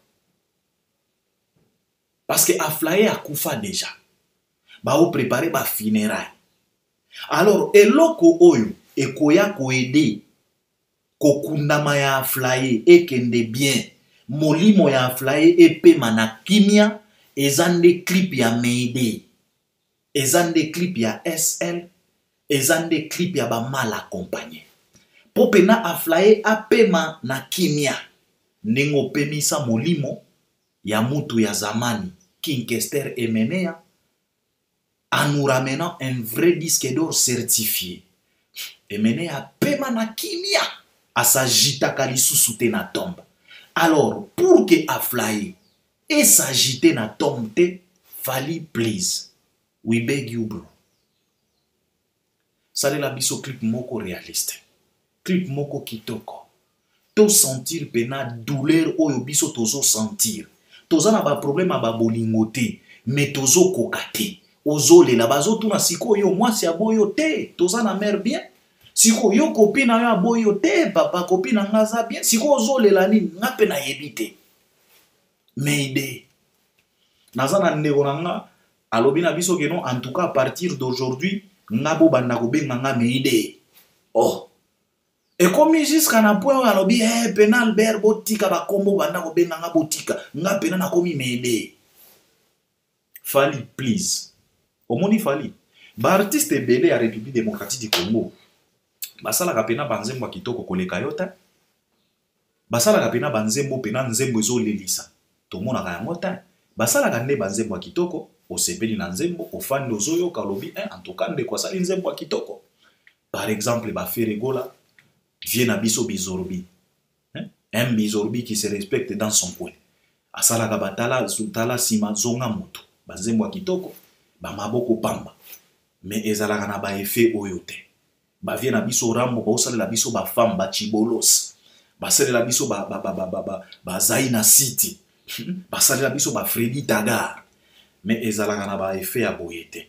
Parce que Fly akufa déjà. Ba o préparer ba funérailles. Alors eloko oyo ekoya koede kokundama ya Fly ekende bien molimo ya Fly epema na kimia ezande clip ya Mayday, ezande clip ya SL, ezande clip ya ba mal accompagné. Popena a Fly apema na kimia ndenge pemisa molimo ya mutu ya zamani King Kester Emenea en nous ramenant un vrai disque d'or certifié. Emenea pema na kimia asajita kalisusu te na tombe. Alors, pour que a Fly et s'agiter na tombe te, Fally, please, we beg you bro. Sale la biso clip moko réaliste. Clip moko kitoko. To sentir pena douleur oyo biso tozo sentir. Toza na ba problème ba bolingo te, mais tozo kokate. Ozole la bazo tuna siko yo mwasi ya boyo te, toza na mère bien. Siko yo copine ya boyo te, papa copine ngaza bien. Siko ozole la nini ngape na yebite. Mayday. Naza na ndeko nanga alobi na biso keno en tout cas à partir d'aujourd'hui ngabo banda ko benga nga Mayday. Oh. Et comme jusqu'à na point alobi pena Albert botika ba kombo banda ko benga nga botika, nga pena na komi Mayday. Fally, please. Omoni Fally. Ba artiste belé à République démocratique du Congo. basalaka pena banzembo ya kitoko koleka yo te, basalaka pena banzembo pena nzembo ezolelisa tomonaka yango te, basalaka nde banzembo ya kitoko osepeli na nzembo ofandi ozoyoka lobi en tout cas ndeko asali nzembo ya kitoko. Par exemple Baferegola vient na biso Bizorbi, un Bizorbi qui se respecte dans son coin, asalaka batala tala sima zonga moto banzembo ya kitoko bamaboko pamba, mais ezalaka na ba effet oyo te. Bavie na biso Rambo baosalela biso bafemme bachibolos, basalela biso Zaina City, basalela biso Freddy Tagar, mais ezalaka na ba effet ya boye te.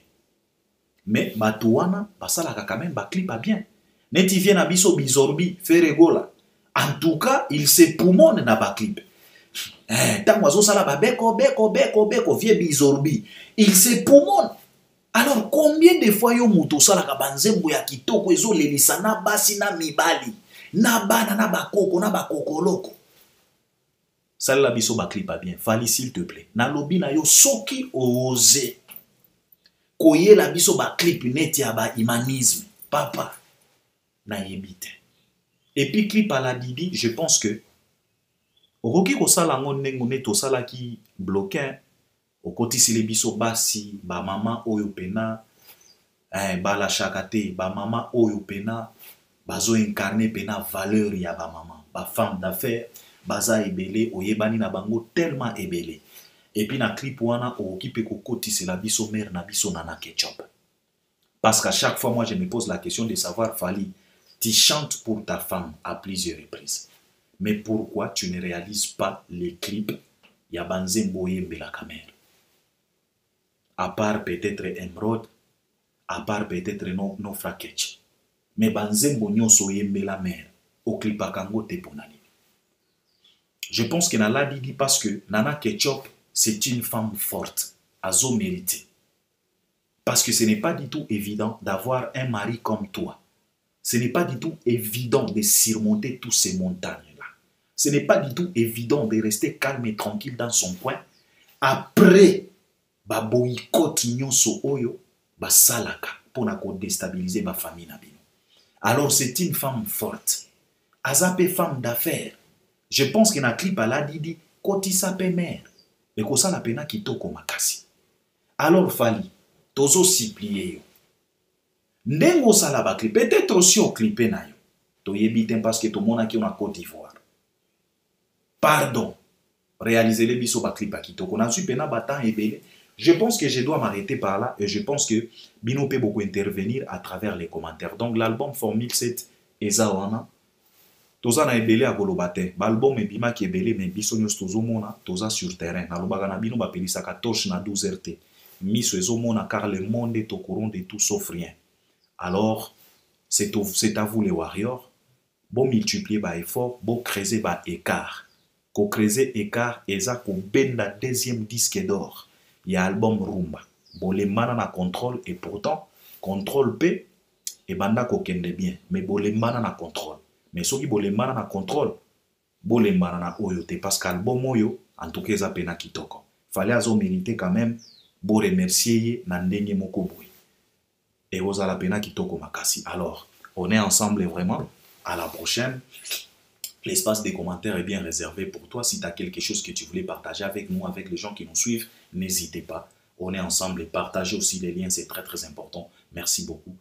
Mais bato wana basalaka quand même baclip bien. Neti vient na biso Bizorbi Ferregola, en tout cas il se poumonne na baclip. Tango azosala beko vie Bizorbi, il se poumonne. Alors combien de fois yo muto salaka banzembo ya kitoko ezolelisa na basi na mibali na bana na bakoko na bakokoloko. Salela biso baclip bien. Fali s'il te plaît. Na lobi na yo soki ose koyela biso baclip neti ya ba humanisme. Papa na yebite. Et puis clip à la Didi, je pense que okoki kosala ngo ndenge neti osalaki bloqué. Okotisili biso basi ba mama oyo pena bala chakate ba mama oyo pena bazo incarner pena valeur ya ba mama ba femme d'affaires baza ebele oyebani na bango tellement ebele. Et puis na clip wana okipe kokotisila biso mère na biso Nana Ketchup, parce qu'à chaque fois moi je me pose la question de savoir Fally, tu chantes pour ta femme à plusieurs reprises, mais pourquoi tu ne réalises pas les clips ya banzembo yembela kamera? À part peut-être Emerald, à part peut-être no Fraketch. Mais banzembo nyonso yembe la mère, au klipakango te ponani. Je pense que Nala Didi parce que Nana Ketchup, c'est une femme forte, azo mérité. Parce que ce n'est pas du tout évident d'avoir un mari comme toi. Ce n'est pas du tout évident de surmonter toutes ces montagnes-là. Ce n'est pas du tout évident de rester calme et tranquille dans son coin. Après, ba boycott nyonso oyo ba salaka pona ko déstabiliser ba famille na bino. Alors c'est une femme forte, azape femme d'affaires. Je pense que na clip à la Didi koti sape mère et ko sala pena kitoko makasi. Alors Fally tozo supplier yo ndengo sala ba clip peut-être aussi au clipé na yo to yebite parce que to mona ki na Côte d'Ivoire. Pardon, réaliser les biso ba clip a kitoko na su pena batan ebele. Je pense que je dois m'arrêter par là et je pense que Bino peut beaucoup intervenir à travers les commentaires. Donc l'album Formule 7 eza wana toza na ebele a golobate. L'album ebima ki ebele mais biso nyos tozo mona toza sur terrain. Na lobaka na bino ba pelisa 14 na 12 RT. Miso ezo mona car le monde est au courant de tout sauf rien. Alors c'est à vous les warriors. Bon multiplier ba effort, bon creuser ba écart. Ko creuser écart eza ko benda deuxième disque d'or. Il y a album Rumba. Bolemana na contrôle et pourtant contrôle P et banda ko kende bien. Mais bolemana na contrôle. Mais soki bolemana na contrôle, bolemana na oyote parce qu'album oyo en tout cas ça pena kitoko. Fallait azo mériter quand même bo remercier na ndenge moko boy. Et oza la pena kitoko makasi. Alors, on est ensemble vraiment. À la prochaine. L'espace des commentaires est bien réservé pour toi. Si tu as quelque chose que tu voulais partager avec nous, avec les gens qui nous suivent, n'hésitez pas. On est ensemble et partagez aussi les liens, c'est très très important. Merci beaucoup.